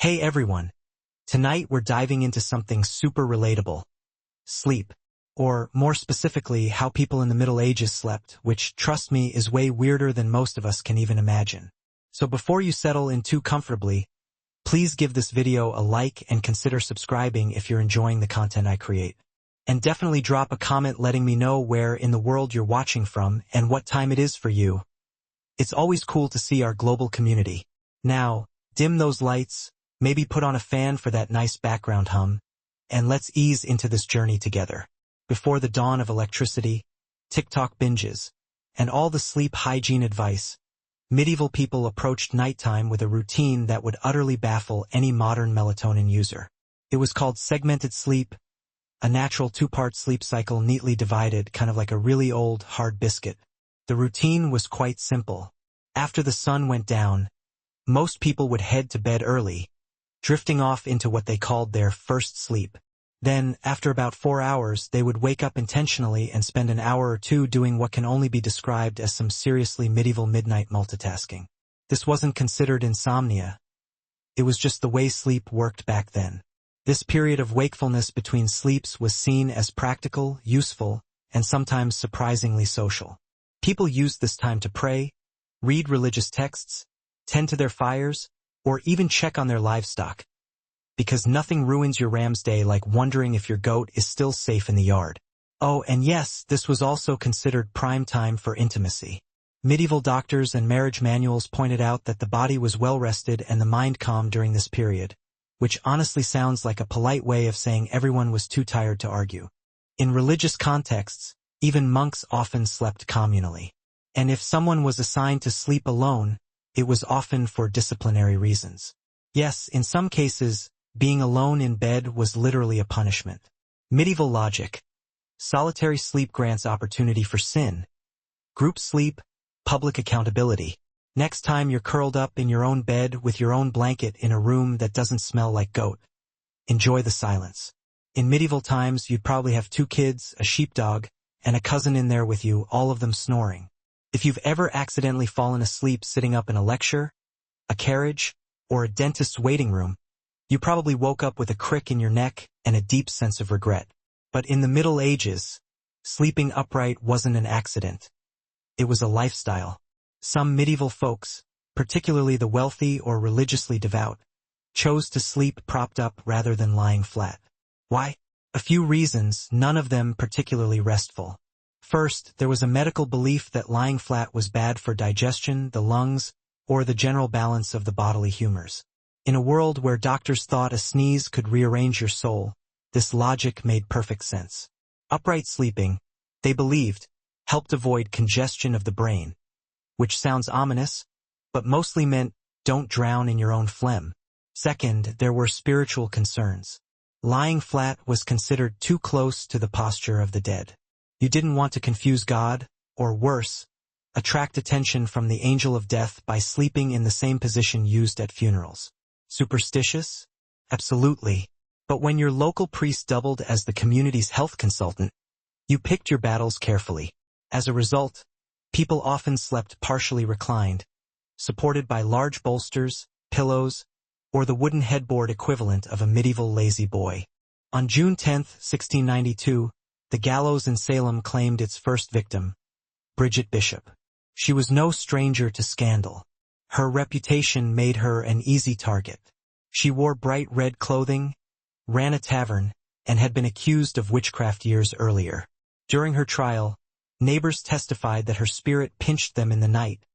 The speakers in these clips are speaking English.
Hey everyone! Tonight we're diving into something super relatable. Sleep. Or, more specifically, how people in the Middle Ages slept, which, trust me, is way weirder than most of us can even imagine. So before you settle in too comfortably, please give this video a like and consider subscribing if you're enjoying the content I create. And definitely drop a comment letting me know where in the world you're watching from and what time it is for you. It's always cool to see our global community. Now, dim those lights, maybe put on a fan for that nice background hum, and let's ease into this journey together. Before the dawn of electricity, TikTok binges, and all the sleep hygiene advice, medieval people approached nighttime with a routine that would utterly baffle any modern melatonin user. It was called segmented sleep, a natural two-part sleep cycle neatly divided, kind of like a really old, hard biscuit. The routine was quite simple. After the sun went down, most people would head to bed early, drifting off into what they called their first sleep. Then, after about 4 hours, they would wake up intentionally and spend an hour or two doing what can only be described as some seriously medieval midnight multitasking. This wasn't considered insomnia. It was just the way sleep worked back then. This period of wakefulness between sleeps was seen as practical, useful, and sometimes surprisingly social. People used this time to pray, read religious texts, tend to their fires, or even check on their livestock. Because nothing ruins your ram's day like wondering if your goat is still safe in the yard. Oh, and yes, this was also considered prime time for intimacy. Medieval doctors and marriage manuals pointed out that the body was well rested and the mind calm during this period, which honestly sounds like a polite way of saying everyone was too tired to argue. In religious contexts, even monks often slept communally. And if someone was assigned to sleep alone, it was often for disciplinary reasons. Yes, in some cases, being alone in bed was literally a punishment. Medieval logic. Solitary sleep grants opportunity for sin. Group sleep, public accountability. Next time you're curled up in your own bed with your own blanket in a room that doesn't smell like goat, enjoy the silence. In medieval times, you'd probably have 2 kids, a sheepdog, and a cousin in there with you, all of them snoring. If you've ever accidentally fallen asleep sitting up in a lecture, a carriage, or a dentist's waiting room, you probably woke up with a crick in your neck and a deep sense of regret. But in the Middle Ages, sleeping upright wasn't an accident. It was a lifestyle. Some medieval folks, particularly the wealthy or religiously devout, chose to sleep propped up rather than lying flat. Why? A few reasons, none of them particularly restful. First, there was a medical belief that lying flat was bad for digestion, the lungs, or the general balance of the bodily humors. In a world where doctors thought a sneeze could rearrange your soul, this logic made perfect sense. Upright sleeping, they believed, helped avoid congestion of the brain, which sounds ominous, but mostly meant don't drown in your own phlegm. Second, there were spiritual concerns. Lying flat was considered too close to the posture of the dead. You didn't want to confuse God, or worse, attract attention from the angel of death by sleeping in the same position used at funerals. Superstitious? Absolutely. But when your local priest doubled as the community's health consultant, you picked your battles carefully. As a result, people often slept partially reclined, supported by large bolsters, pillows, or the wooden headboard equivalent of a medieval lazy boy. On June 10, 1692, the gallows in Salem claimed its first victim, Bridget Bishop. She was no stranger to scandal. Her reputation made her an easy target. She wore bright red clothing, ran a tavern, and had been accused of witchcraft years earlier. During her trial, neighbors testified that her spirit pinched them in the night,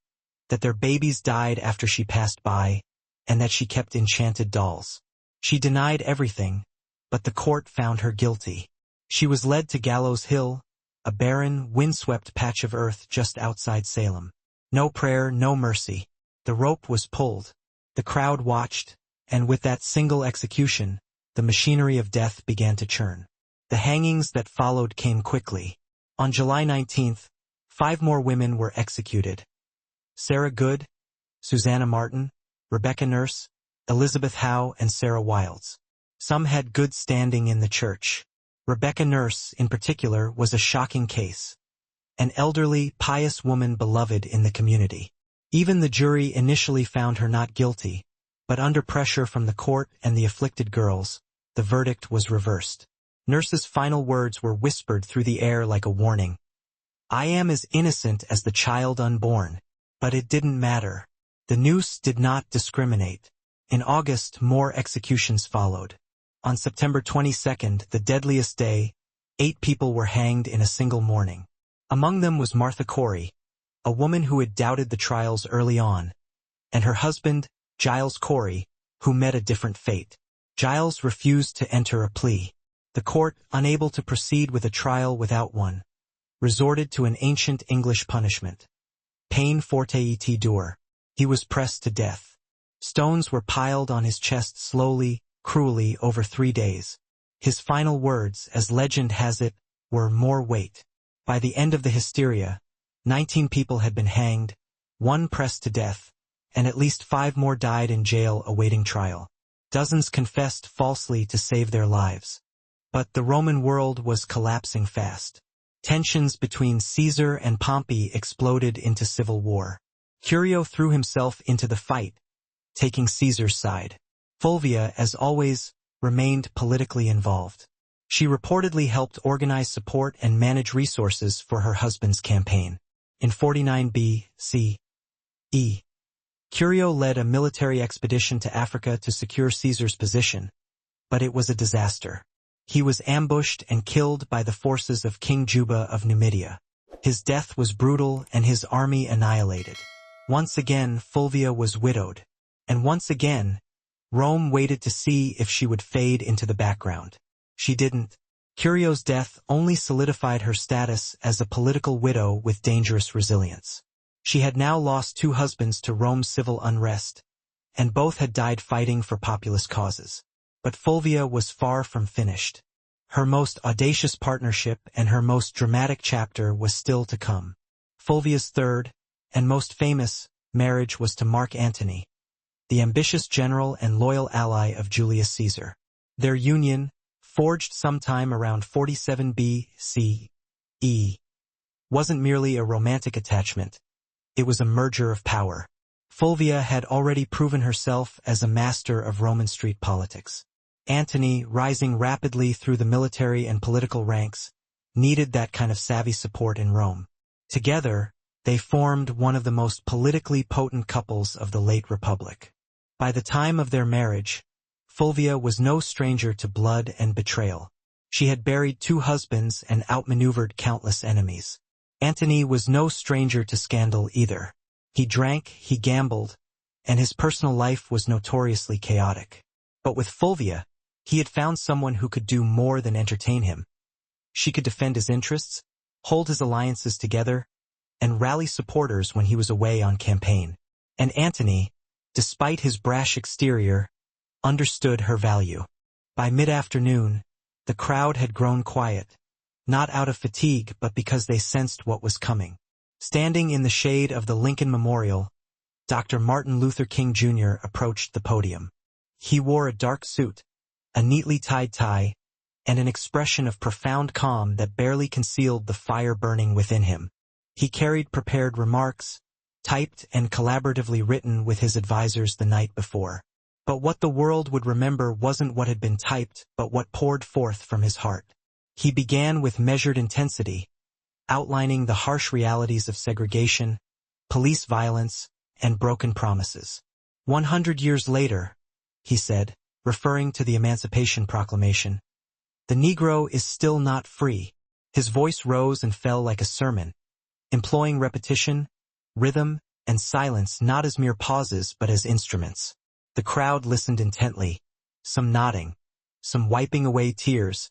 that their babies died after she passed by, and that she kept enchanted dolls. She denied everything, but the court found her guilty. She was led to Gallows Hill, a barren, windswept patch of earth just outside Salem. No prayer, no mercy. The rope was pulled. The crowd watched, and with that single execution, the machinery of death began to churn. The hangings that followed came quickly. On July 19th, 5 more women were executed. Sarah Good, Susanna Martin, Rebecca Nurse, Elizabeth Howe, and Sarah Wilds. Some had good standing in the church. Rebecca Nurse, in particular, was a shocking case. An elderly, pious woman beloved in the community. Even the jury initially found her not guilty, But under pressure from the court and the afflicted girls, the verdict was reversed. Nurse's final words were whispered through the air like a warning. "I am as innocent as the child unborn." But it didn't matter. The noose did not discriminate. In August, more executions followed. On September 22nd, the deadliest day, 8 people were hanged in a single morning. Among them was Martha Corey, a woman who had doubted the trials early on, and her husband, Giles Corey, who met a different fate. Giles refused to enter a plea. The court, unable to proceed with a trial without one, resorted to an ancient English punishment. Peine forte et dure. He was pressed to death. Stones were piled on his chest slowly, cruelly over 3 days. His final words, as legend has it, were "more weight." By the end of the hysteria, 19 people had been hanged, 1 pressed to death, and at least 5 more died in jail awaiting trial. Dozens confessed falsely to save their lives. But the Roman world was collapsing fast. Tensions between Caesar and Pompey exploded into civil war. Curio threw himself into the fight, taking Caesar's side. Fulvia, as always, remained politically involved. She reportedly helped organize support and manage resources for her husband's campaign. In 49 B.C.E., Curio led a military expedition to Africa to secure Caesar's position, but it was a disaster. He was ambushed and killed by the forces of King Juba of Numidia. His death was brutal and his army annihilated. Once again, Fulvia was widowed, and once again, Rome waited to see if she would fade into the background. She didn't. Curio's death only solidified her status as a political widow with dangerous resilience. She had now lost 2 husbands to Rome's civil unrest, and both had died fighting for populist causes. But Fulvia was far from finished. Her most audacious partnership and her most dramatic chapter was still to come. Fulvia's third, and most famous, marriage was to Mark Antony, the ambitious general and loyal ally of Julius Caesar. Their union, forged sometime around 47 B.C.E., wasn't merely a romantic attachment, it was a merger of power. Fulvia had already proven herself as a master of Roman street politics. Antony, rising rapidly through the military and political ranks, needed that kind of savvy support in Rome. Together, they formed one of the most politically potent couples of the late Republic. By the time of their marriage, Fulvia was no stranger to blood and betrayal. She had buried 2 husbands and outmaneuvered countless enemies. Antony was no stranger to scandal either. He drank, he gambled, and his personal life was notoriously chaotic. But with Fulvia, he had found someone who could do more than entertain him. She could defend his interests, hold his alliances together, and rally supporters when he was away on campaign. And Antony, despite his brash exterior, understood her value. By mid-afternoon, the crowd had grown quiet, not out of fatigue but because they sensed what was coming. Standing in the shade of the Lincoln Memorial, Dr. Martin Luther King Jr. approached the podium. He wore a dark suit, a neatly tied tie, and an expression of profound calm that barely concealed the fire burning within him. He carried prepared remarks, typed and collaboratively written with his advisors the night before. But what the world would remember wasn't what had been typed, but what poured forth from his heart. He began with measured intensity, outlining the harsh realities of segregation, police violence, and broken promises. 100 years later, he said, referring to the Emancipation Proclamation, the Negro is still not free. His voice rose and fell like a sermon, employing repetition, rhythm, and silence not as mere pauses but as instruments. The crowd listened intently, some nodding, some wiping away tears,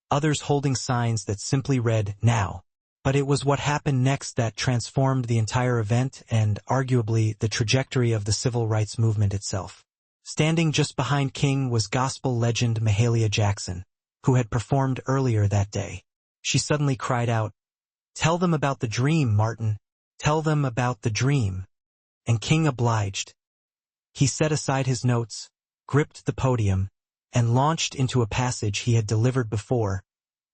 others holding signs that simply read, "Now." But it was what happened next that transformed the entire event and, arguably, the trajectory of the civil rights movement itself. Standing just behind King was gospel legend Mahalia Jackson, who had performed earlier that day. She suddenly cried out, "Tell them about the dream, Martin. Tell them about the dream." And King obliged. He set aside his notes, gripped the podium, and launched into a passage he had delivered before,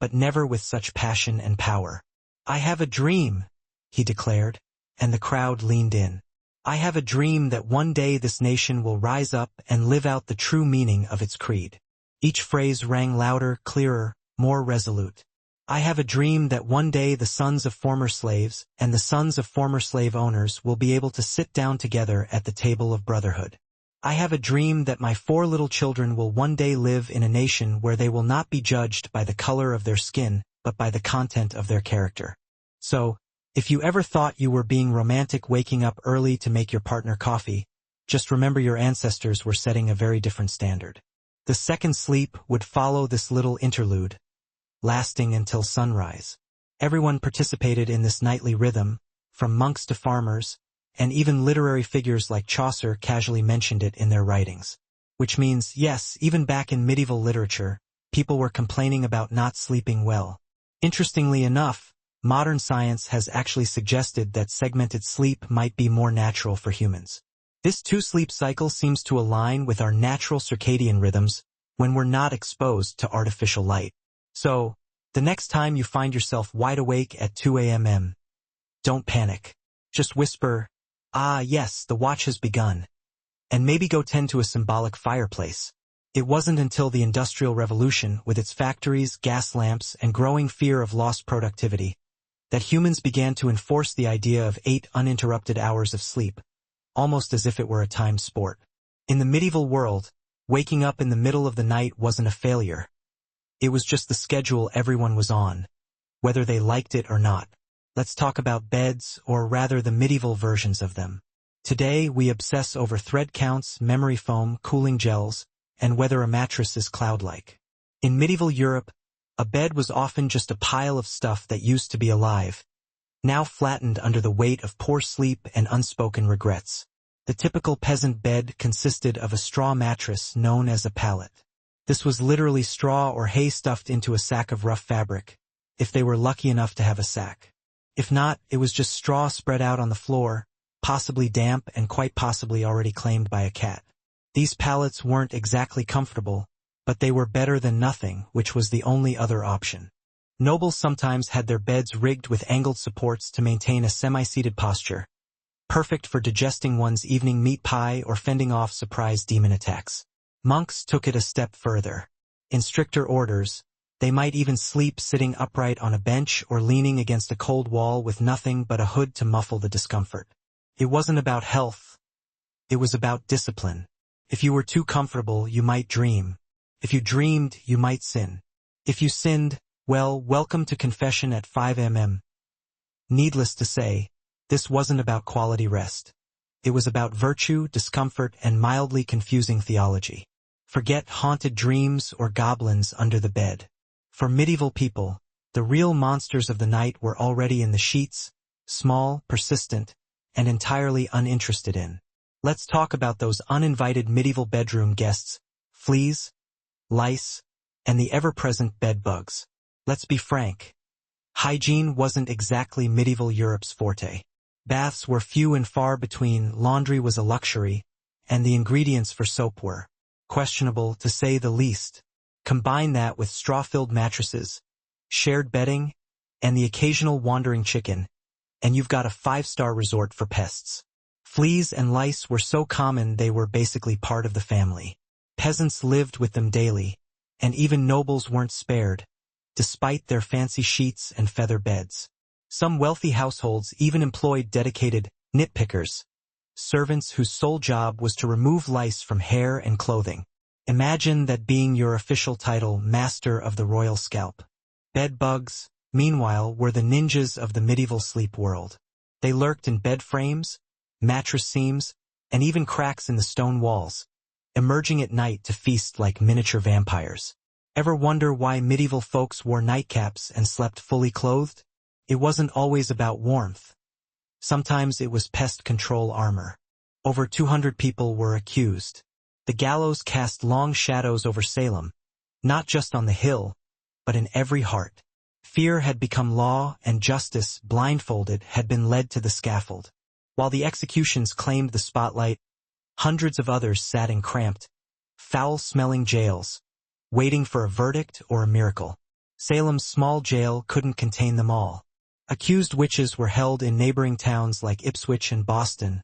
but never with such passion and power. "I have a dream," he declared, and the crowd leaned in. I have a dream that one day this nation will rise up and live out the true meaning of its creed. Each phrase rang louder, clearer, more resolute. I have a dream that one day the sons of former slaves and the sons of former slave owners will be able to sit down together at the table of brotherhood. I have a dream that my 4 little children will one day live in a nation where they will not be judged by the color of their skin, but by the content of their character. So, if you ever thought you were being romantic waking up early to make your partner coffee, just remember your ancestors were setting a very different standard. The second sleep would follow this little interlude, lasting until sunrise. Everyone participated in this nightly rhythm, from monks to farmers, and even literary figures like Chaucer casually mentioned it in their writings. Which means, yes, even back in medieval literature, people were complaining about not sleeping well. Interestingly enough, modern science has actually suggested that segmented sleep might be more natural for humans. This 2-sleep cycle seems to align with our natural circadian rhythms when we're not exposed to artificial light. So, the next time you find yourself wide awake at 2 a.m., don't panic. Just whisper, "Ah, yes, the watch has begun," and maybe go tend to a symbolic fireplace. It wasn't until the Industrial Revolution, with its factories, gas lamps, and growing fear of lost productivity, that humans began to enforce the idea of 8 uninterrupted hours of sleep, almost as if it were a timed sport. In the medieval world, waking up in the middle of the night wasn't a failure. It was just the schedule everyone was on, whether they liked it or not. Let's talk about beds, or rather the medieval versions of them. Today, we obsess over thread counts, memory foam, cooling gels, and whether a mattress is cloud-like. In medieval Europe, a bed was often just a pile of stuff that used to be alive, now flattened under the weight of poor sleep and unspoken regrets. The typical peasant bed consisted of a straw mattress known as a pallet. This was literally straw or hay stuffed into a sack of rough fabric, if they were lucky enough to have a sack. If not, it was just straw spread out on the floor, possibly damp and quite possibly already claimed by a cat. These pallets weren't exactly comfortable, but they were better than nothing, which was the only other option. Nobles sometimes had their beds rigged with angled supports to maintain a semi-seated posture, perfect for digesting one's evening meat pie or fending off surprise demon attacks. Monks took it a step further. In stricter orders, they might even sleep sitting upright on a bench or leaning against a cold wall with nothing but a hood to muffle the discomfort. It wasn't about health. It was about discipline. If you were too comfortable, you might dream. If you dreamed, you might sin. If you sinned, well, welcome to confession at 5 a.m. Needless to say, this wasn't about quality rest. It was about virtue, discomfort, and mildly confusing theology. Forget haunted dreams or goblins under the bed. For medieval people, the real monsters of the night were already in the sheets, small, persistent, and entirely uninterested in. Let's talk about those uninvited medieval bedroom guests, fleas, lice, and the ever-present bed bugs. Let's be frank. Hygiene wasn't exactly medieval Europe's forte. Baths were few and far between, laundry was a luxury, and the ingredients for soap were questionable, to say the least. Combine that with straw-filled mattresses, shared bedding, and the occasional wandering chicken, and you've got a 5-star resort for pests. Fleas and lice were so common they were basically part of the family. Peasants lived with them daily, and even nobles weren't spared, despite their fancy sheets and feather beds. Some wealthy households even employed dedicated nitpickers, servants whose sole job was to remove lice from hair and clothing. Imagine that being your official title, Master of the Royal Scalp. Bed bugs, meanwhile, were the ninjas of the medieval sleep world. They lurked in bed frames, mattress seams, and even cracks in the stone walls, emerging at night to feast like miniature vampires. Ever wonder why medieval folks wore nightcaps and slept fully clothed? It wasn't always about warmth. Sometimes it was pest control armor. Over 200 people were accused. The gallows cast long shadows over Salem, not just on the hill, but in every heart. Fear had become law, and justice, blindfolded, had been led to the scaffold. While the executions claimed the spotlight, hundreds of others sat in cramped, foul-smelling jails, waiting for a verdict or a miracle. Salem's small jail couldn't contain them all. Accused witches were held in neighboring towns like Ipswich and Boston,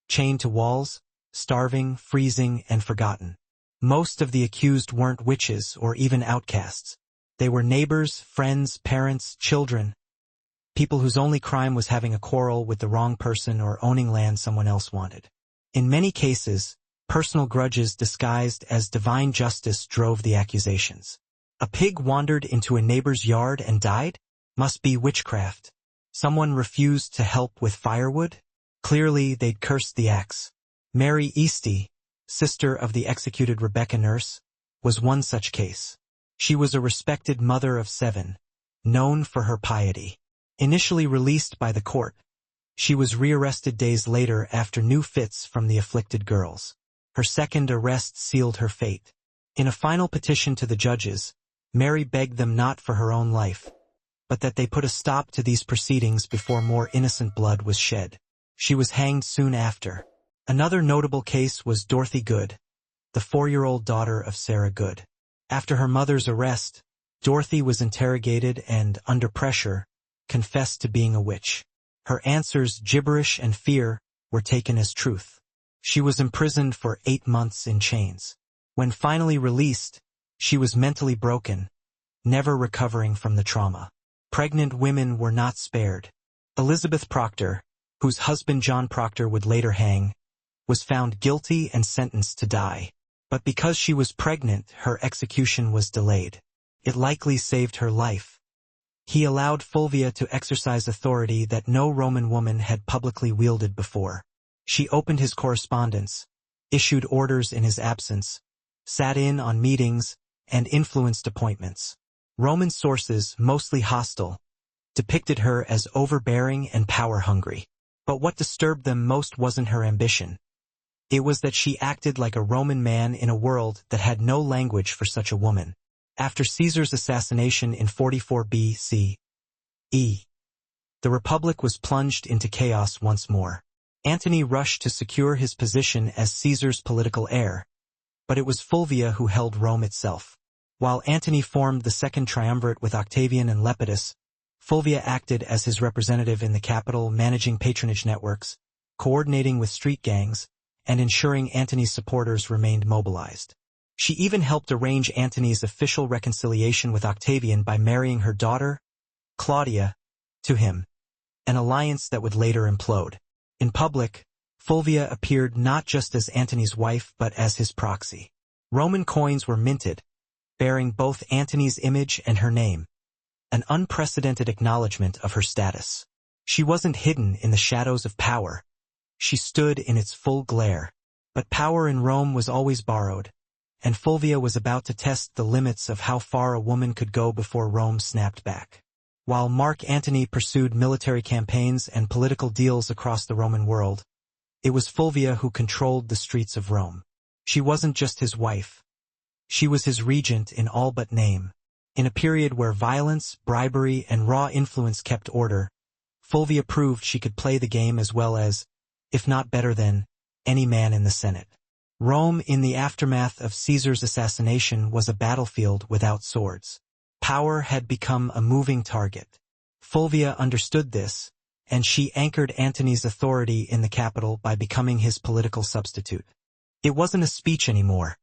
chained to walls, starving, freezing, and forgotten. Most of the accused weren't witches or even outcasts. They were neighbors, friends, parents, children, people whose only crime was having a quarrel with the wrong person or owning land someone else wanted. In many cases, personal grudges disguised as divine justice drove the accusations. A pig wandered into a neighbor's yard and died? Must be witchcraft. Someone refused to help with firewood? Clearly they'd cursed the axe. Mary Easty, sister of the executed Rebecca Nurse, was one such case. She was a respected mother of 7, known for her piety. Initially released by the court, she was rearrested days later after new fits from the afflicted girls. Her second arrest sealed her fate. In a final petition to the judges, Mary begged them not for her own life, but that they put a stop to these proceedings before more innocent blood was shed. She was hanged soon after. Another notable case was Dorothy Good, the 4-year-old daughter of Sarah Good. After her mother's arrest, Dorothy was interrogated and, under pressure, confessed to being a witch. Her answers, gibberish and fear, were taken as truth. She was imprisoned for 8 months in chains. When finally released, she was mentally broken, never recovering from the trauma. Pregnant women were not spared. Elizabeth Proctor, whose husband John Proctor would later hang, was found guilty and sentenced to die. But because she was pregnant, her execution was delayed. It likely saved her life. He allowed Fulvia to exercise authority that no Roman woman had publicly wielded before. She opened his correspondence, issued orders in his absence, sat in on meetings, and influenced appointments. Roman sources, mostly hostile, depicted her as overbearing and power-hungry. But what disturbed them most wasn't her ambition. It was that she acted like a Roman man in a world that had no language for such a woman. After Caesar's assassination in 44 B.C.E., the Republic was plunged into chaos once more. Antony rushed to secure his position as Caesar's political heir, but it was Fulvia who held Rome itself. While Antony formed the Second Triumvirate with Octavian and Lepidus, Fulvia acted as his representative in the capital, managing patronage networks, coordinating with street gangs, and ensuring Antony's supporters remained mobilized. She even helped arrange Antony's official reconciliation with Octavian by marrying her daughter, Claudia, to him, an alliance that would later implode. In public, Fulvia appeared not just as Antony's wife but as his proxy. Roman coins were minted, bearing both Antony's image and her name, an unprecedented acknowledgement of her status. She wasn't hidden in the shadows of power. She stood in its full glare. But power in Rome was always borrowed, and Fulvia was about to test the limits of how far a woman could go before Rome snapped back. While Mark Antony pursued military campaigns and political deals across the Roman world, it was Fulvia who controlled the streets of Rome. She wasn't just his wife. She was his regent in all but name. In a period where violence, bribery, and raw influence kept order, Fulvia proved she could play the game as well as, if not better than, any man in the Senate. Rome in the aftermath of Caesar's assassination was a battlefield without swords. Power had become a moving target. Fulvia understood this, and she anchored Antony's authority in the capital by becoming his political substitute. It wasn't a speech anymore.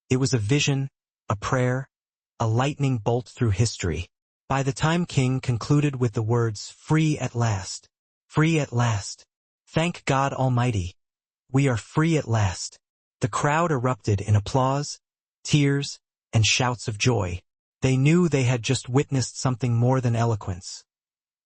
It was a vision, a prayer, a lightning bolt through history. By the time King concluded with the words, "Free at last. Free at last. Thank God Almighty. We are free at last," the crowd erupted in applause, tears, and shouts of joy. They knew they had just witnessed something more than eloquence.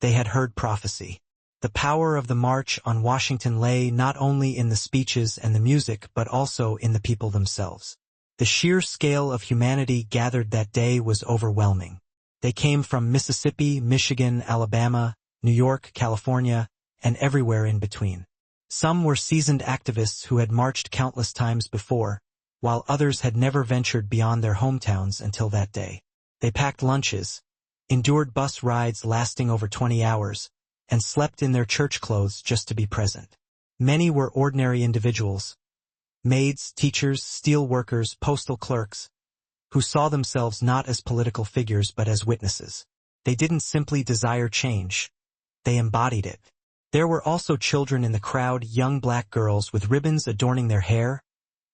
They had heard prophecy. The power of the March on Washington lay not only in the speeches and the music but also in the people themselves. The sheer scale of humanity gathered that day was overwhelming. They came from Mississippi, Michigan, Alabama, New York, California, and everywhere in between. Some were seasoned activists who had marched countless times before, while others had never ventured beyond their hometowns until that day. They packed lunches, endured bus rides lasting over 20 hours, and slept in their church clothes just to be present. Many were ordinary individuals, maids, teachers, steel workers, postal clerks, who saw themselves not as political figures but as witnesses. They didn't simply desire change. They embodied it. There were also children in the crowd, young black girls with ribbons adorning their hair,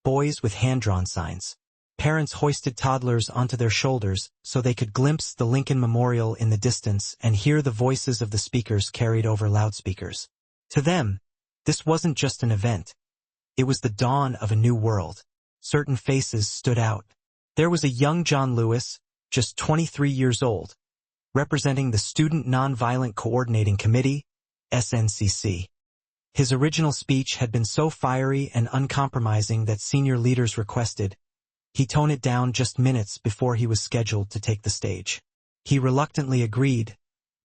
boys with hand-drawn signs. Parents hoisted toddlers onto their shoulders so they could glimpse the Lincoln Memorial in the distance and hear the voices of the speakers carried over loudspeakers. To them, this wasn't just an event. It was the dawn of a new world. Certain faces stood out. There was a young John Lewis, just 23 years old, representing the Student Nonviolent Coordinating Committee, SNCC. His original speech had been so fiery and uncompromising that senior leaders requested he tone it down just minutes before he was scheduled to take the stage. He reluctantly agreed,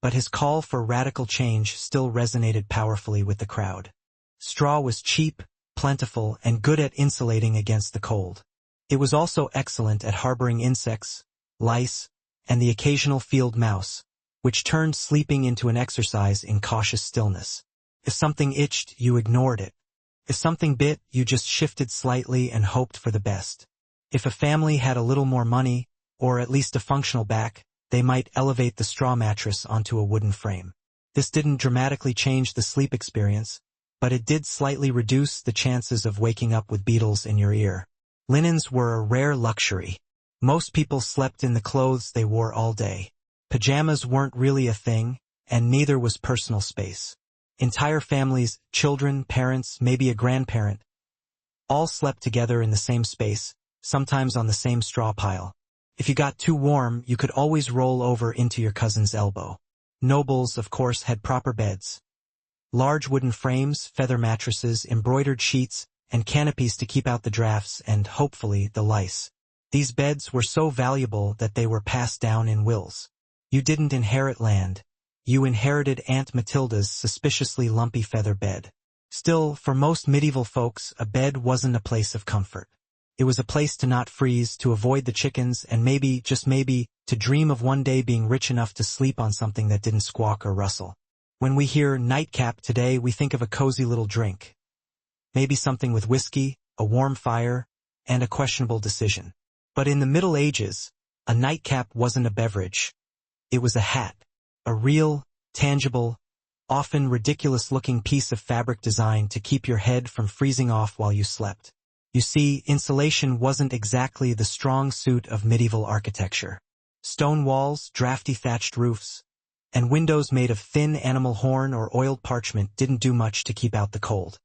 but his call for radical change still resonated powerfully with the crowd. Straw was cheap, plentiful, and good at insulating against the cold. It was also excellent at harboring insects, lice, and the occasional field mouse, which turned sleeping into an exercise in cautious stillness. If something itched, you ignored it. If something bit, you just shifted slightly and hoped for the best. If a family had a little more money, or at least a functional back, they might elevate the straw mattress onto a wooden frame. This didn't dramatically change the sleep experience, but it did slightly reduce the chances of waking up with beetles in your ear. Linens were a rare luxury. Most people slept in the clothes they wore all day. Pajamas weren't really a thing, and neither was personal space. Entire families, children, parents, maybe a grandparent, all slept together in the same space, sometimes on the same straw pile. If you got too warm, you could always roll over into your cousin's elbow. Nobles, of course, had proper beds. Large wooden frames, feather mattresses, embroidered sheets, and canopies to keep out the drafts and, hopefully, the lice. These beds were so valuable that they were passed down in wills. You didn't inherit land. You inherited Aunt Matilda's suspiciously lumpy feather bed. Still, for most medieval folks, a bed wasn't a place of comfort. It was a place to not freeze, to avoid the chickens, and maybe, just maybe, to dream of one day being rich enough to sleep on something that didn't squawk or rustle. When we hear nightcap today, we think of a cozy little drink. Maybe something with whiskey, a warm fire, and a questionable decision. But in the Middle Ages, a nightcap wasn't a beverage. It was a hat. A real, tangible, often ridiculous-looking piece of fabric designed to keep your head from freezing off while you slept. You see, insulation wasn't exactly the strong suit of medieval architecture. Stone walls, drafty thatched roofs, and windows made of thin animal horn or oiled parchment didn't do much to keep out the cold.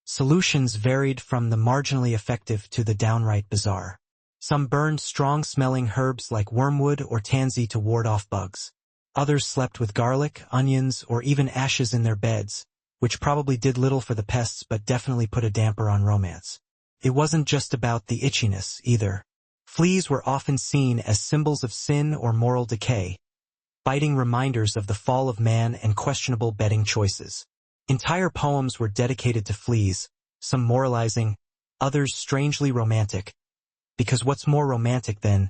Solutions varied from the marginally effective to the downright bizarre. Some burned strong-smelling herbs like wormwood or tansy to ward off bugs. Others slept with garlic, onions, or even ashes in their beds, which probably did little for the pests but definitely put a damper on romance. It wasn't just about the itchiness, either. Fleas were often seen as symbols of sin or moral decay, biting reminders of the fall of man and questionable bedding choices. Entire poems were dedicated to fleas, some moralizing, others strangely romantic. Because what's more romantic than,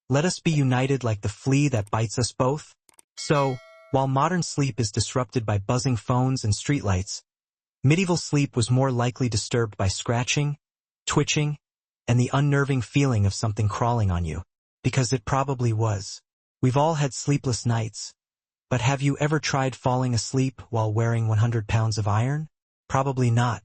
let us be united like the flea that bites us both? So, while modern sleep is disrupted by buzzing phones and streetlights, medieval sleep was more likely disturbed by scratching, twitching, and the unnerving feeling of something crawling on you. Because it probably was. We've all had sleepless nights. But have you ever tried falling asleep while wearing 100 pounds of iron? Probably not.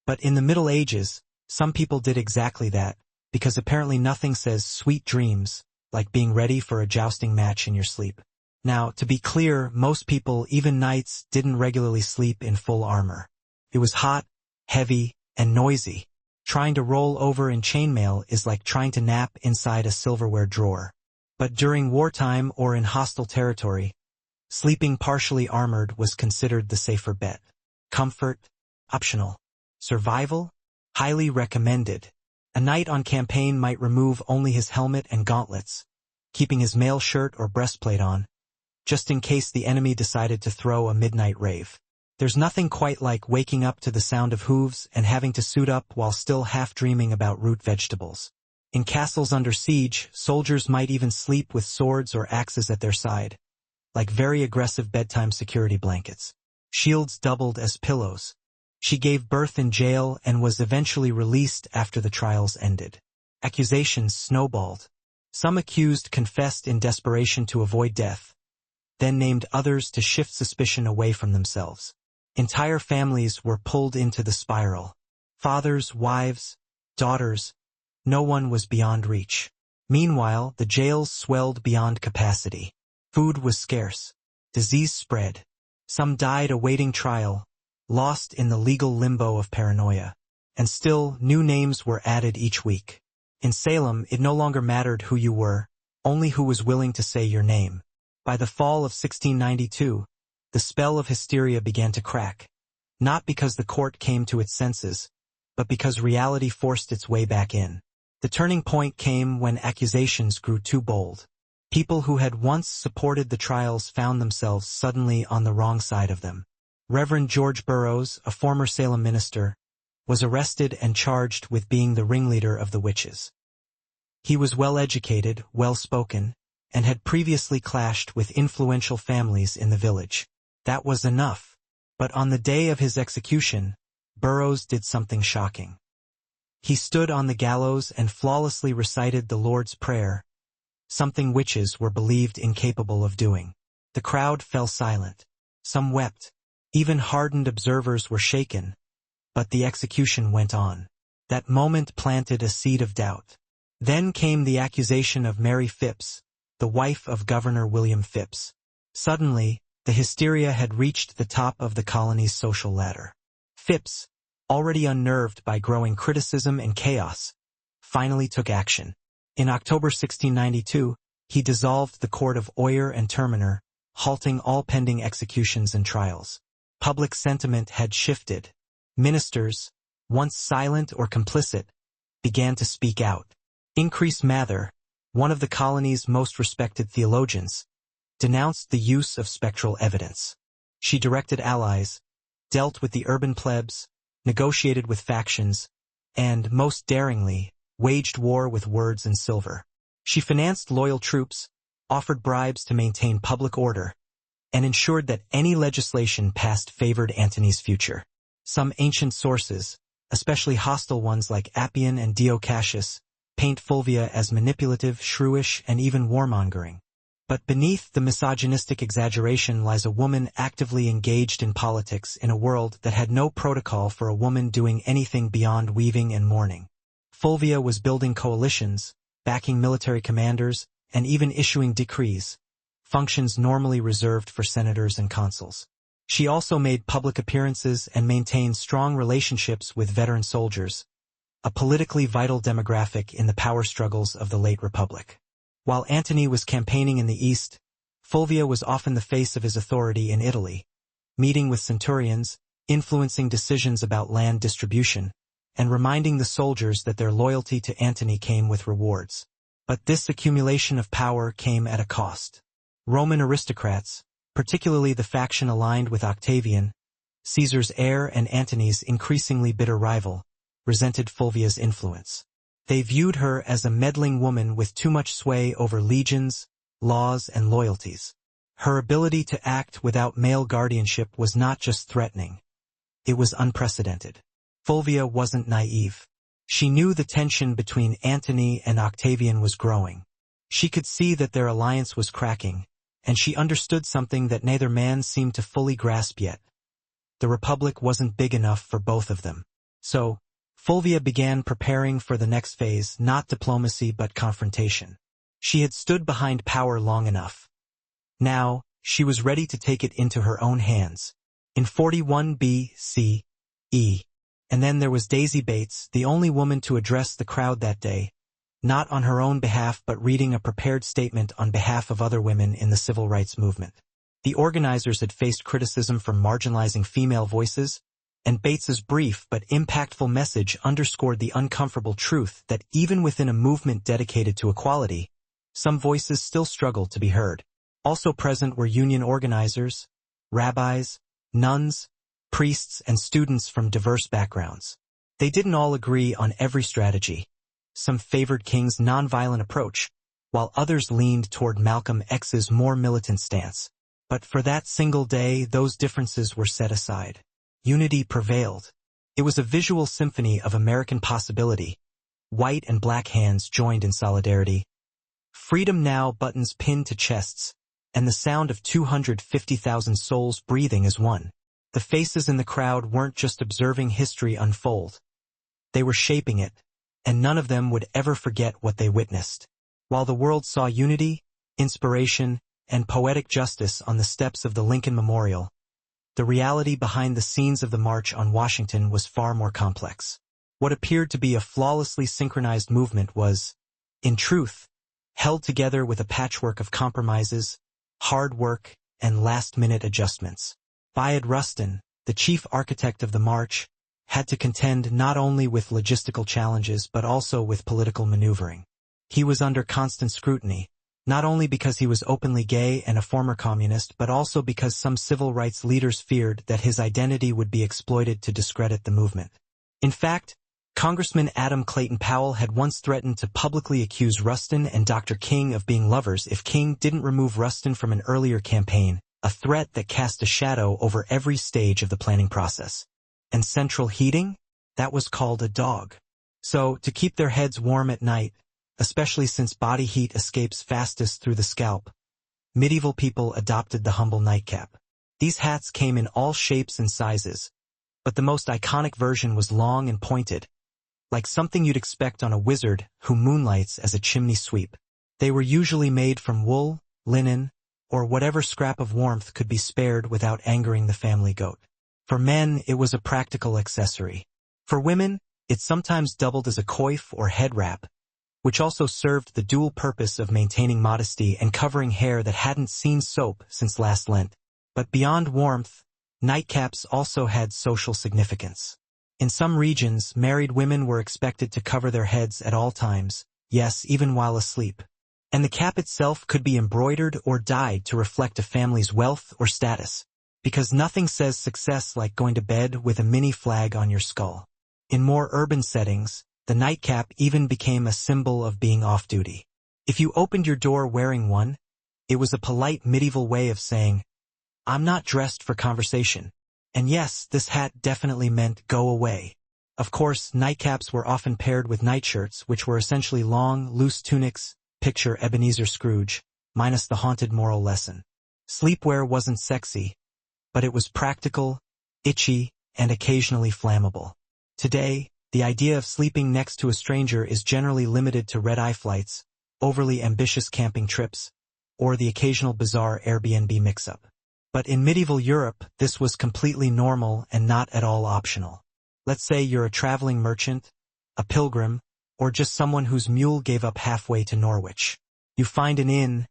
But in the Middle Ages, some people did exactly that, because apparently nothing says sweet dreams like being ready for a jousting match in your sleep. Now, to be clear, most people, even knights, didn't regularly sleep in full armor. It was hot, heavy, and noisy. Trying to roll over in chainmail is like trying to nap inside a silverware drawer. But during wartime or in hostile territory, sleeping partially armored was considered the safer bet. Comfort, optional. Survival, highly recommended. A knight on campaign might remove only his helmet and gauntlets, keeping his mail shirt or breastplate on, just in case the enemy decided to throw a midnight rave. There's nothing quite like waking up to the sound of hooves and having to suit up while still half dreaming about root vegetables. In castles under siege, soldiers might even sleep with swords or axes at their side, like very aggressive bedtime security blankets. Shields doubled as pillows. She gave birth in jail and was eventually released after the trials ended. Accusations snowballed. Some accused confessed in desperation to avoid death, then named others to shift suspicion away from themselves. Entire families were pulled into the spiral. Fathers, wives, daughters, no one was beyond reach. Meanwhile, the jails swelled beyond capacity. Food was scarce. Disease spread. Some died awaiting trial, lost in the legal limbo of paranoia. And still, new names were added each week. In Salem, it no longer mattered who you were, only who was willing to say your name. By the fall of 1692, the spell of hysteria began to crack, not because the court came to its senses, but because reality forced its way back in. The turning point came when accusations grew too bold. People who had once supported the trials found themselves suddenly on the wrong side of them. Reverend George Burroughs, a former Salem minister, was arrested and charged with being the ringleader of the witches. He was well-educated, well-spoken, and had previously clashed with influential families in the village. That was enough. But on the day of his execution, Burroughs did something shocking. He stood on the gallows and flawlessly recited the Lord's Prayer, something witches were believed incapable of doing. The crowd fell silent. Some wept. Even hardened observers were shaken. But the execution went on. That moment planted a seed of doubt. Then came the accusation of Mary Phipps, the wife of Governor William Phipps. Suddenly, the hysteria had reached the top of the colony's social ladder. Phipps, already unnerved by growing criticism and chaos, finally took action. In October 1692, he dissolved the court of Oyer and Terminer, halting all pending executions and trials. Public sentiment had shifted. Ministers, once silent or complicit, began to speak out. Increase Mather, one of the colony's most respected theologians, denounced the use of spectral evidence. She directed allies, dealt with the urban plebs, negotiated with factions, and, most daringly, waged war with words and silver. She financed loyal troops, offered bribes to maintain public order, and ensured that any legislation passed favored Antony's future. Some ancient sources, especially hostile ones like Appian and Dio Cassius, paint Fulvia as manipulative, shrewish, and even warmongering. But beneath the misogynistic exaggeration lies a woman actively engaged in politics in a world that had no protocol for a woman doing anything beyond weaving and mourning. Fulvia was building coalitions, backing military commanders, and even issuing decrees, functions normally reserved for senators and consuls. She also made public appearances and maintained strong relationships with veteran soldiers, a politically vital demographic in the power struggles of the late Republic. While Antony was campaigning in the East, Fulvia was often the face of his authority in Italy, meeting with centurions, influencing decisions about land distribution, and reminding the soldiers that their loyalty to Antony came with rewards. But this accumulation of power came at a cost. Roman aristocrats, particularly the faction aligned with Octavian, Caesar's heir and Antony's increasingly bitter rival, resented Fulvia's influence. They viewed her as a meddling woman with too much sway over legions, laws, and loyalties. Her ability to act without male guardianship was not just threatening. It was unprecedented. Fulvia wasn't naive. She knew the tension between Antony and Octavian was growing. She could see that their alliance was cracking, and she understood something that neither man seemed to fully grasp yet. The Republic wasn't big enough for both of them. So, Fulvia began preparing for the next phase, not diplomacy but confrontation. She had stood behind power long enough. Now, she was ready to take it into her own hands. In 41 B.C.E. And then there was Daisy Bates, the only woman to address the crowd that day, not on her own behalf but reading a prepared statement on behalf of other women in the civil rights movement. The organizers had faced criticism for marginalizing female voices, and Bates's brief but impactful message underscored the uncomfortable truth that even within a movement dedicated to equality, some voices still struggled to be heard. Also present were union organizers, rabbis, nuns, priests, and students from diverse backgrounds. They didn't all agree on every strategy. Some favored King's nonviolent approach, while others leaned toward Malcolm X's more militant stance. But for that single day, those differences were set aside. Unity prevailed. It was a visual symphony of American possibility. White and black hands joined in solidarity. Freedom Now buttons pinned to chests, and the sound of 250,000 souls breathing as one. The faces in the crowd weren't just observing history unfold. They were shaping it, and none of them would ever forget what they witnessed. While the world saw unity, inspiration, and poetic justice on the steps of the Lincoln Memorial, the reality behind the scenes of the March on Washington was far more complex. What appeared to be a flawlessly synchronized movement was, in truth, held together with a patchwork of compromises, hard work, and last-minute adjustments. Bayard Rustin, the chief architect of the march, had to contend not only with logistical challenges but also with political maneuvering. He was under constant scrutiny, not only because he was openly gay and a former communist, but also because some civil rights leaders feared that his identity would be exploited to discredit the movement. In fact, Congressman Adam Clayton Powell had once threatened to publicly accuse Rustin and Dr. King of being lovers if King didn't remove Rustin from an earlier campaign, a threat that cast a shadow over every stage of the planning process. And central heating? That was called a dog. So, to keep their heads warm at night, especially since body heat escapes fastest through the scalp, medieval people adopted the humble nightcap. These hats came in all shapes and sizes, but the most iconic version was long and pointed, like something you'd expect on a wizard who moonlights as a chimney sweep. They were usually made from wool, linen, or whatever scrap of warmth could be spared without angering the family goat. For men, it was a practical accessory. For women, it sometimes doubled as a coif or head wrap, which also served the dual purpose of maintaining modesty and covering hair that hadn't seen soap since last Lent. But beyond warmth, nightcaps also had social significance. In some regions, married women were expected to cover their heads at all times, yes, even while asleep. And the cap itself could be embroidered or dyed to reflect a family's wealth or status, because nothing says success like going to bed with a mini flag on your skull. In more urban settings, the nightcap even became a symbol of being off-duty. If you opened your door wearing one, it was a polite medieval way of saying, "I'm not dressed for conversation." And yes, this hat definitely meant go away. Of course, nightcaps were often paired with nightshirts, which were essentially long, loose tunics, picture Ebenezer Scrooge, minus the haunted moral lesson. Sleepwear wasn't sexy, but it was practical, itchy, and occasionally flammable. Today, the idea of sleeping next to a stranger is generally limited to red-eye flights, overly ambitious camping trips, or the occasional bizarre Airbnb mix-up. But in medieval Europe, this was completely normal and not at all optional. Let's say you're a traveling merchant, a pilgrim, or just someone whose mule gave up halfway to Norwich. You find an inn,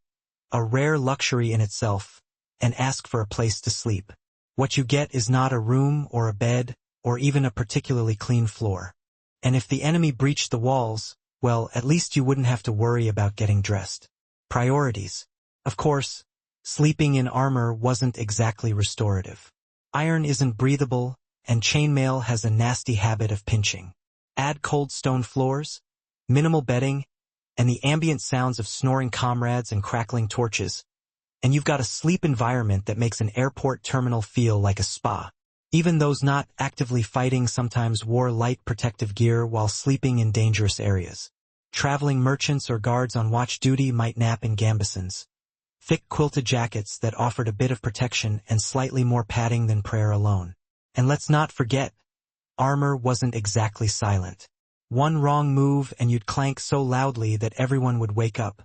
a rare luxury in itself, and ask for a place to sleep. What you get is not a room or a bed, or even a particularly clean floor. And if the enemy breached the walls, well, at least you wouldn't have to worry about getting dressed. Priorities. Of course, sleeping in armor wasn't exactly restorative. Iron isn't breathable, and chainmail has a nasty habit of pinching. Add cold stone floors, minimal bedding, and the ambient sounds of snoring comrades and crackling torches, and you've got a sleep environment that makes an airport terminal feel like a spa. Even those not actively fighting sometimes wore light protective gear while sleeping in dangerous areas. Traveling merchants or guards on watch duty might nap in gambesons, thick quilted jackets that offered a bit of protection and slightly more padding than prayer alone. And let's not forget, armor wasn't exactly silent. One wrong move and you'd clank so loudly that everyone would wake up,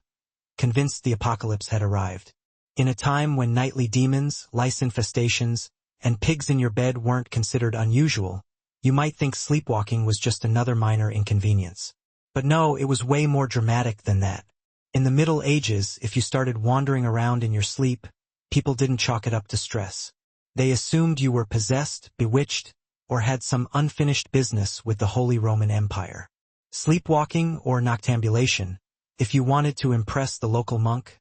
convinced the apocalypse had arrived. In a time when nightly demons, lice infestations, and pigs in your bed weren't considered unusual, you might think sleepwalking was just another minor inconvenience. But no, it was way more dramatic than that. In the Middle Ages, if you started wandering around in your sleep, people didn't chalk it up to stress. They assumed you were possessed, bewitched, or had some unfinished business with the Holy Roman Empire. Sleepwalking, or noctambulation, if you wanted to impress the local monk,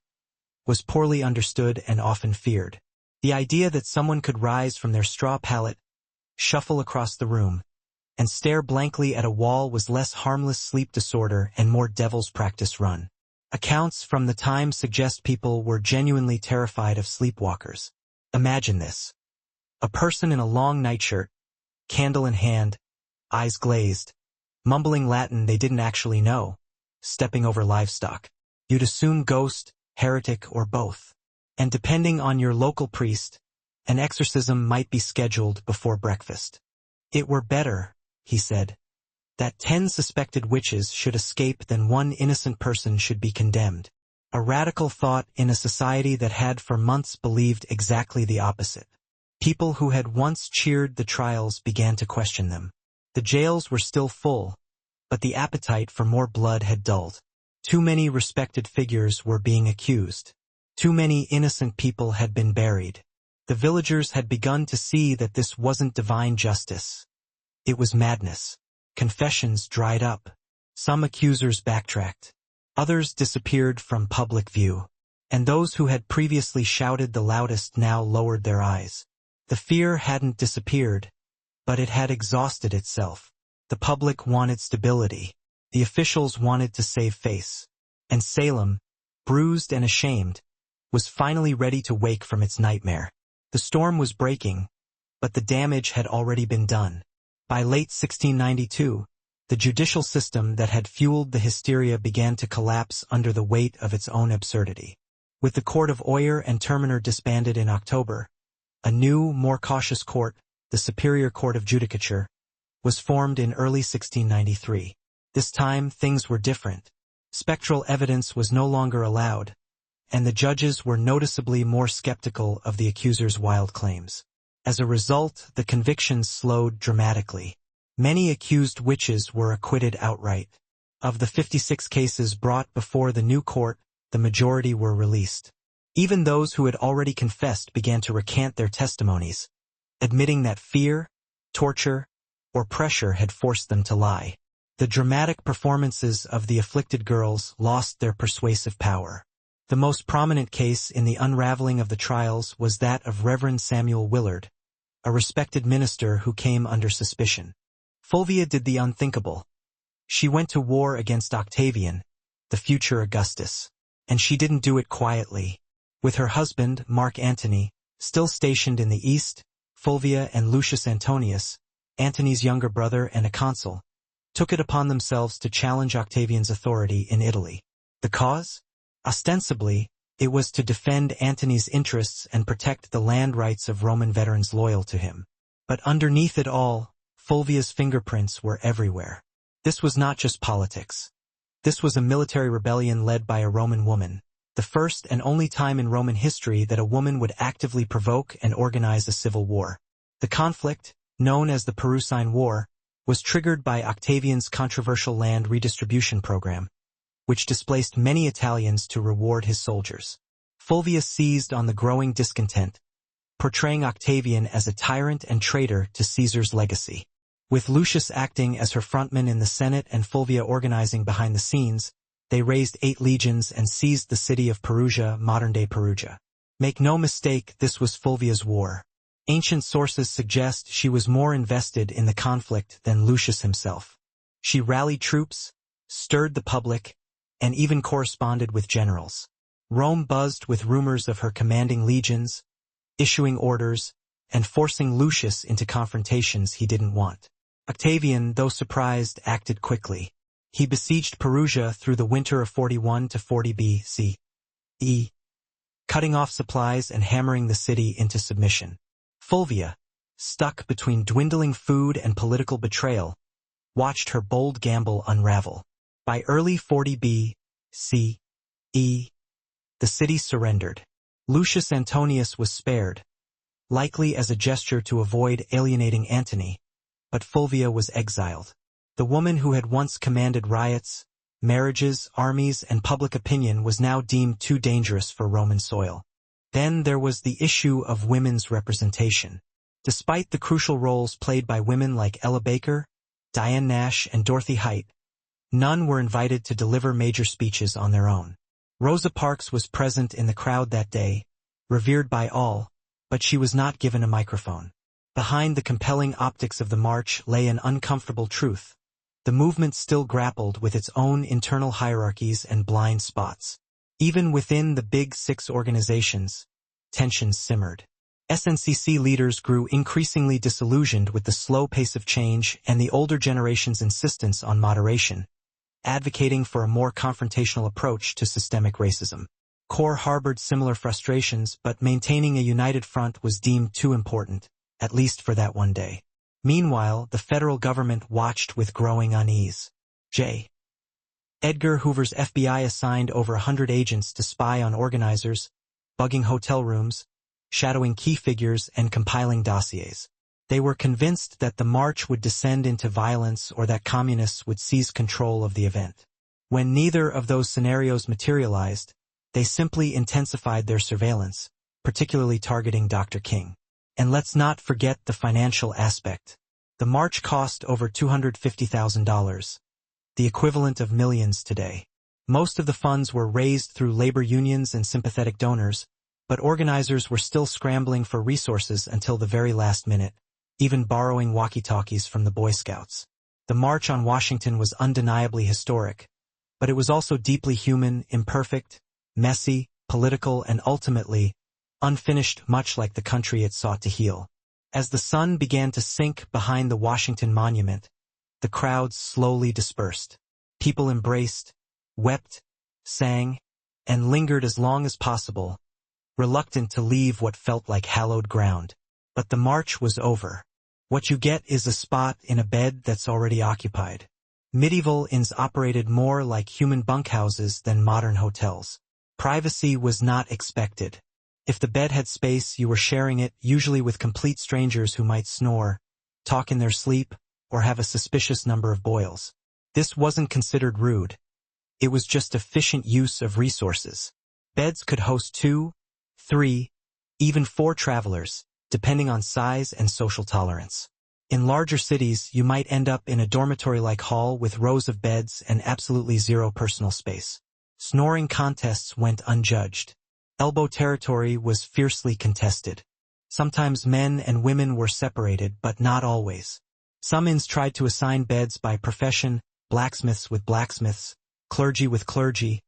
was poorly understood and often feared. The idea that someone could rise from their straw pallet, shuffle across the room, and stare blankly at a wall was less harmless sleep disorder and more devil's practice run. Accounts from the time suggest people were genuinely terrified of sleepwalkers. Imagine this. A person in a long nightshirt, candle in hand, eyes glazed, mumbling Latin they didn't actually know, stepping over livestock. You'd assume ghost, heretic, or both. And depending on your local priest, An exorcism might be scheduled before breakfast. It were better, he said, that 10 suspected witches should escape than one innocent person should be condemned. A radical thought in a society that had for months believed exactly the opposite. People who had once cheered the trials began to question them. The jails were still full, but the appetite for more blood had dulled. Too many respected figures were being accused. Too many innocent people had been buried. The villagers had begun to see that this wasn't divine justice. It was madness. Confessions dried up. Some accusers backtracked. Others disappeared from public view. And those who had previously shouted the loudest now lowered their eyes. The fear hadn't disappeared, but it had exhausted itself. The public wanted stability. The officials wanted to save face. And Salem, bruised and ashamed, was finally ready to wake from its nightmare. The storm was breaking, but the damage had already been done. By late 1692, the judicial system that had fueled the hysteria began to collapse under the weight of its own absurdity. With the Court of Oyer and Terminer disbanded in October, a new, more cautious court, the Superior Court of Judicature, was formed in early 1693. This time, things were different. Spectral evidence was no longer allowed, and the judges were noticeably more skeptical of the accuser's wild claims. As a result, the convictions slowed dramatically. Many accused witches were acquitted outright. Of the 56 cases brought before the new court, the majority were released. Even those who had already confessed began to recant their testimonies, admitting that fear, torture, or pressure had forced them to lie. The dramatic performances of the afflicted girls lost their persuasive power. The most prominent case in the unraveling of the trials was that of Reverend Samuel Willard, a respected minister who came under suspicion. Fulvia did the unthinkable. She went to war against Octavian, the future Augustus. And she didn't do it quietly. With her husband, Mark Antony, still stationed in the east, Fulvia and Lucius Antonius, Antony's younger brother and a consul, took it upon themselves to challenge Octavian's authority in Italy. The cause? Ostensibly, it was to defend Antony's interests and protect the land rights of Roman veterans loyal to him. But underneath it all, Fulvia's fingerprints were everywhere. This was not just politics. This was a military rebellion led by a Roman woman, the first and only time in Roman history that a woman would actively provoke and organize a civil war. The conflict, known as the Perusine War, was triggered by Octavian's controversial land redistribution program, which displaced many Italians to reward his soldiers. Fulvia seized on the growing discontent, portraying Octavian as a tyrant and traitor to Caesar's legacy. With Lucius acting as her frontman in the Senate and Fulvia organizing behind the scenes, they raised 8 legions and seized the city of Perugia, modern-day Perugia. Make no mistake, this was Fulvia's war. Ancient sources suggest she was more invested in the conflict than Lucius himself. She rallied troops, stirred the public, and even corresponded with generals. Rome buzzed with rumors of her commanding legions, issuing orders, and forcing Lucius into confrontations he didn't want. Octavian, though surprised, acted quickly. He besieged Perugia through the winter of 41 to 40 BCE, cutting off supplies and hammering the city into submission. Fulvia, stuck between dwindling food and political betrayal, watched her bold gamble unravel. By early 40 BCE, the city surrendered. Lucius Antonius was spared, likely as a gesture to avoid alienating Antony, but Fulvia was exiled. The woman who had once commanded riots, marriages, armies, and public opinion was now deemed too dangerous for Roman soil. Then there was the issue of women's representation. Despite the crucial roles played by women like Ella Baker, Diane Nash, and Dorothy Height, none were invited to deliver major speeches on their own. Rosa Parks was present in the crowd that day, revered by all, but she was not given a microphone. Behind the compelling optics of the march lay an uncomfortable truth. The movement still grappled with its own internal hierarchies and blind spots. Even within the Big Six organizations, tensions simmered. SNCC leaders grew increasingly disillusioned with the slow pace of change and the older generation's insistence on moderation, advocating for a more confrontational approach to systemic racism. core harbored similar frustrations, but maintaining a united front was deemed too important, at least for that one day. Meanwhile, the federal government watched with growing unease. J. Edgar Hoover's FBI assigned over 100 agents to spy on organizers, bugging hotel rooms, shadowing key figures, and compiling dossiers. They were convinced that the march would descend into violence or that communists would seize control of the event. When neither of those scenarios materialized, they simply intensified their surveillance, particularly targeting Dr. King. And let's not forget the financial aspect. The march cost over $250,000, the equivalent of millions today. Most of the funds were raised through labor unions and sympathetic donors, but organizers were still scrambling for resources until the very last minute, even borrowing walkie-talkies from the Boy Scouts. The March on Washington was undeniably historic, but it was also deeply human, imperfect, messy, political, and ultimately unfinished, much like the country it sought to heal. As the sun began to sink behind the Washington Monument, the crowds slowly dispersed. People embraced, wept, sang, and lingered as long as possible, reluctant to leave what felt like hallowed ground. But the march was over. What you get is a spot in a bed that's already occupied. Medieval inns operated more like human bunkhouses than modern hotels. Privacy was not expected. If the bed had space, you were sharing it, usually with complete strangers who might snore, talk in their sleep, or have a suspicious number of boils. This wasn't considered rude. It was just efficient use of resources. Beds could host 2, 3, even 4 travelers, depending on size and social tolerance. In larger cities, you might end up in a dormitory-like hall with rows of beds and absolutely zero personal space. Snoring contests went unjudged. Elbow territory was fiercely contested. Sometimes men and women were separated, but not always. Some inns tried to assign beds by profession, blacksmiths with blacksmiths, clergy with clergy,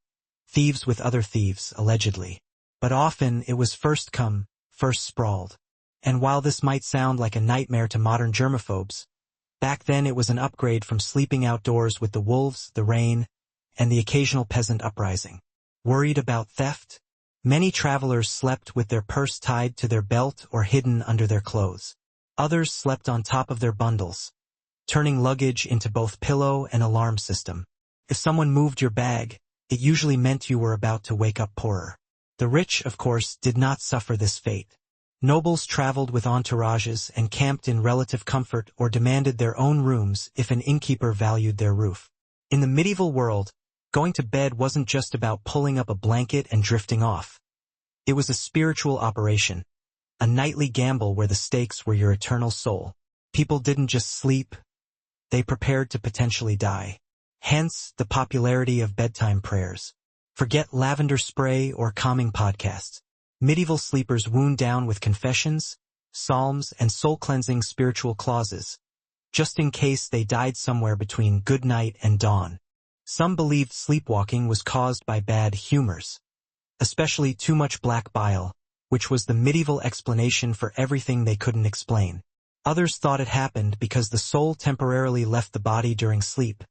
thieves with other thieves, allegedly. But often it was first come, first sprawled. And while this might sound like a nightmare to modern germaphobes, back then it was an upgrade from sleeping outdoors with the wolves, the rain, and the occasional peasant uprising. Worried about theft? Many travelers slept with their purse tied to their belt or hidden under their clothes. Others slept on top of their bundles, turning luggage into both pillow and alarm system. If someone moved your bag, it usually meant you were about to wake up poorer. The rich, of course, did not suffer this fate. Nobles traveled with entourages and camped in relative comfort or demanded their own rooms if an innkeeper valued their roof. In the medieval world, going to bed wasn't just about pulling up a blanket and drifting off. It was a spiritual operation, a nightly gamble where the stakes were your eternal soul. People didn't just sleep, they prepared to potentially die. Hence the popularity of bedtime prayers. Forget lavender spray or calming podcasts. Medieval sleepers wound down with confessions, psalms, and soul-cleansing spiritual clauses, just in case they died somewhere between good night and dawn. Some believed sleepwalking was caused by bad humors, especially too much black bile, which was the medieval explanation for everything they couldn't explain. Others thought it happened because the soul temporarily left the body during sleep,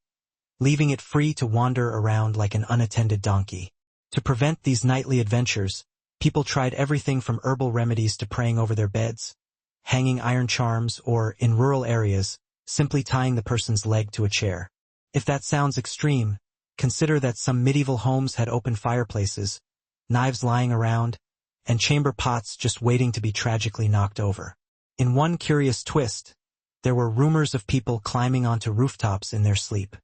leaving it free to wander around like an unattended donkey. To prevent these nightly adventures, people tried everything from herbal remedies to praying over their beds, hanging iron charms, or, in rural areas, simply tying the person's leg to a chair. If that sounds extreme, consider that some medieval homes had open fireplaces, knives lying around, and chamber pots just waiting to be tragically knocked over. In one curious twist, there were rumors of people climbing onto rooftops in their sleep.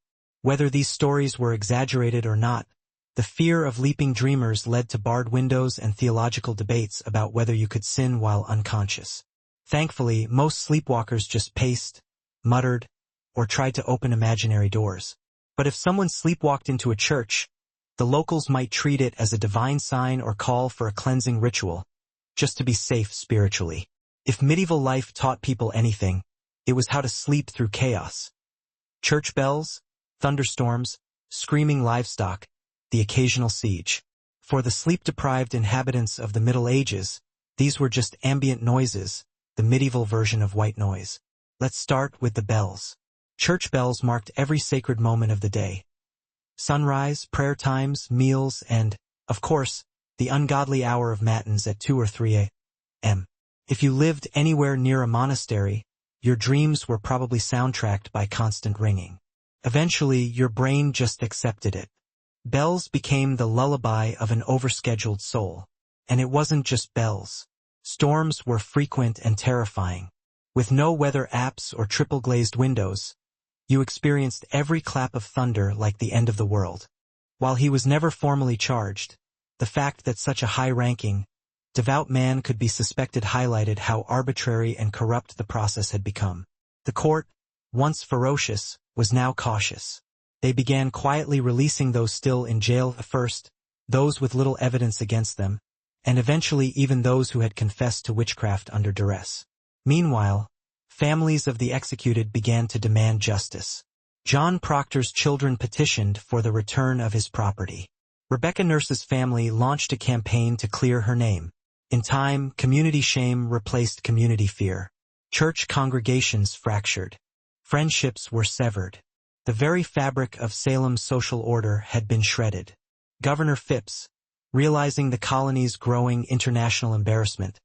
Whether these stories were exaggerated or not, the fear of leaping dreamers led to barred windows and theological debates about whether you could sin while unconscious. Thankfully, most sleepwalkers just paced, muttered, or tried to open imaginary doors. But if someone sleepwalked into a church, the locals might treat it as a divine sign or call for a cleansing ritual, just to be safe spiritually. If medieval life taught people anything, it was how to sleep through chaos. Church bells, thunderstorms, screaming livestock, the occasional siege. For the sleep-deprived inhabitants of the Middle Ages, these were just ambient noises, the medieval version of white noise. Let's start with the bells. Church bells marked every sacred moment of the day. Sunrise, prayer times, meals, and, of course, the ungodly hour of matins at 2 or 3 a.m. If you lived anywhere near a monastery, your dreams were probably soundtracked by constant ringing. Eventually, your brain just accepted it. Bells became the lullaby of an overscheduled soul. And it wasn't just bells. Storms were frequent and terrifying. With no weather apps or triple-glazed windows, you experienced every clap of thunder like the end of the world. While he was never formally charged, the fact that such a high-ranking, devout man could be suspected highlighted how arbitrary and corrupt the process had become. The court, once ferocious, was now cautious. They began quietly releasing those still in jail first, those with little evidence against them, and eventually even those who had confessed to witchcraft under duress. Meanwhile, families of the executed began to demand justice. John Proctor's children petitioned for the return of his property. Rebecca Nurse's family launched a campaign to clear her name. In time, community shame replaced community fear. Church congregations fractured. Friendships were severed. The very fabric of Salem's social order had been shredded. Governor Phipps, realizing the colony's growing international embarrassment,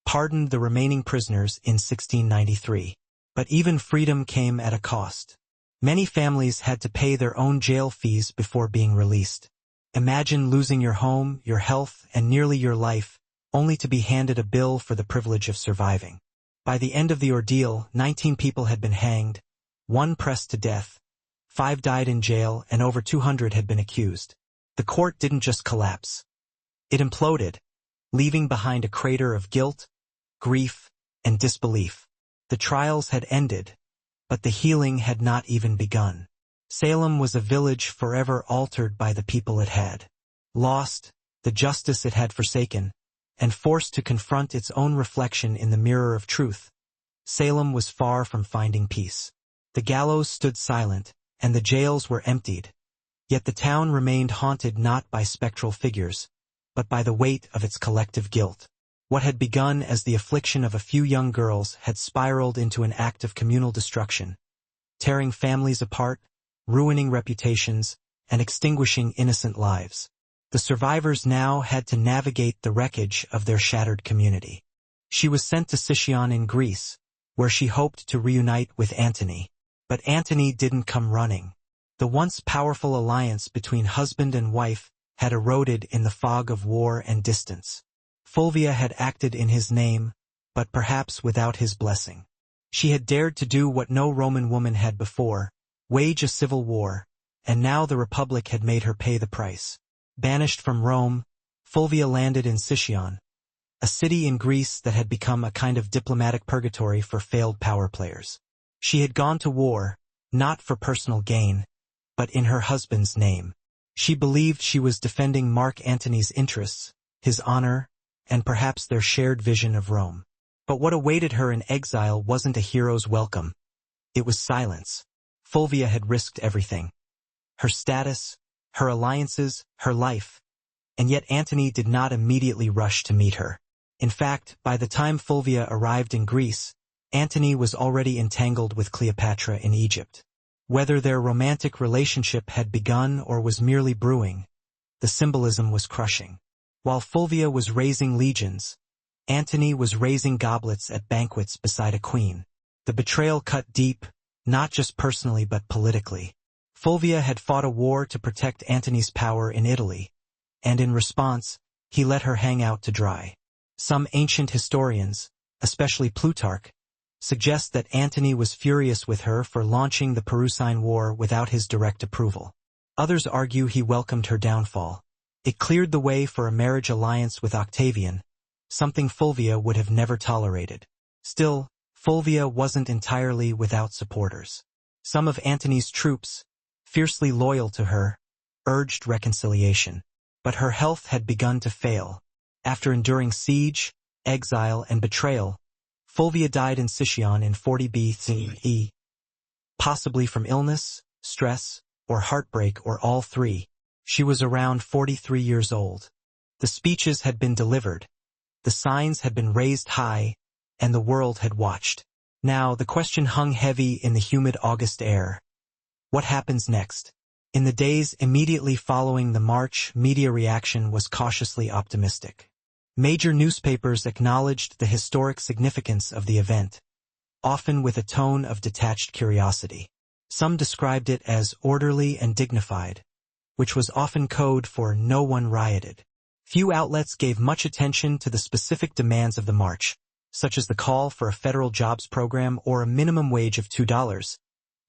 pardoned the remaining prisoners in 1693. But even freedom came at a cost. Many families had to pay their own jail fees before being released. Imagine losing your home, your health, and nearly your life, only to be handed a bill for the privilege of surviving. By the end of the ordeal, 19 people had been hanged, 1 pressed to death, 5 died in jail, and over 200 had been accused. The court didn't just collapse. It imploded, leaving behind a crater of guilt, grief, and disbelief. The trials had ended, but the healing had not even begun. Salem was a village forever altered by the people it had lost, the justice it had forsaken, and forced to confront its own reflection in the mirror of truth. Salem was far from finding peace. The gallows stood silent, and the jails were emptied. Yet the town remained haunted not by spectral figures, but by the weight of its collective guilt. What had begun as the affliction of a few young girls had spiraled into an act of communal destruction, tearing families apart, ruining reputations, and extinguishing innocent lives. The survivors now had to navigate the wreckage of their shattered community. She was sent to Sicyon in Greece, where she hoped to reunite with Antony. But Antony didn't come running. The once powerful alliance between husband and wife had eroded in the fog of war and distance. Fulvia had acted in his name, but perhaps without his blessing. She had dared to do what no Roman woman had before, wage a civil war, and now the Republic had made her pay the price. Banished from Rome, Fulvia landed in Sicyon, a city in Greece that had become a kind of diplomatic purgatory for failed power players. She had gone to war, not for personal gain, but in her husband's name. She believed she was defending Mark Antony's interests, his honor, and perhaps their shared vision of Rome. But what awaited her in exile wasn't a hero's welcome. It was silence. Fulvia had risked everything. Her status, her alliances, her life. And yet Antony did not immediately rush to meet her. In fact, by the time Fulvia arrived in Greece, Antony was already entangled with Cleopatra in Egypt. Whether their romantic relationship had begun or was merely brewing, the symbolism was crushing. While Fulvia was raising legions, Antony was raising goblets at banquets beside a queen. The betrayal cut deep, not just personally but politically. Fulvia had fought a war to protect Antony's power in Italy, and in response, he let her hang out to dry. Some ancient historians, especially Plutarch, suggest that Antony was furious with her for launching the Perusine War without his direct approval. Others argue he welcomed her downfall. It cleared the way for a marriage alliance with Octavian, something Fulvia would have never tolerated. Still, Fulvia wasn't entirely without supporters. Some of Antony's troops, fiercely loyal to her, urged reconciliation. But her health had begun to fail. After enduring siege, exile, and betrayal, Fulvia died in Sicyon in 40 BCE, possibly from illness, stress, or heartbreak, or all three. She was around 43 years old. The speeches had been delivered, the signs had been raised high, and the world had watched. Now the question hung heavy in the humid August air. What happens next? In the days immediately following the march, media reaction was cautiously optimistic. Major newspapers acknowledged the historic significance of the event, often with a tone of detached curiosity. Some described it as orderly and dignified, which was often code for no one rioted. Few outlets gave much attention to the specific demands of the march, such as the call for a federal jobs program or a minimum wage of $2,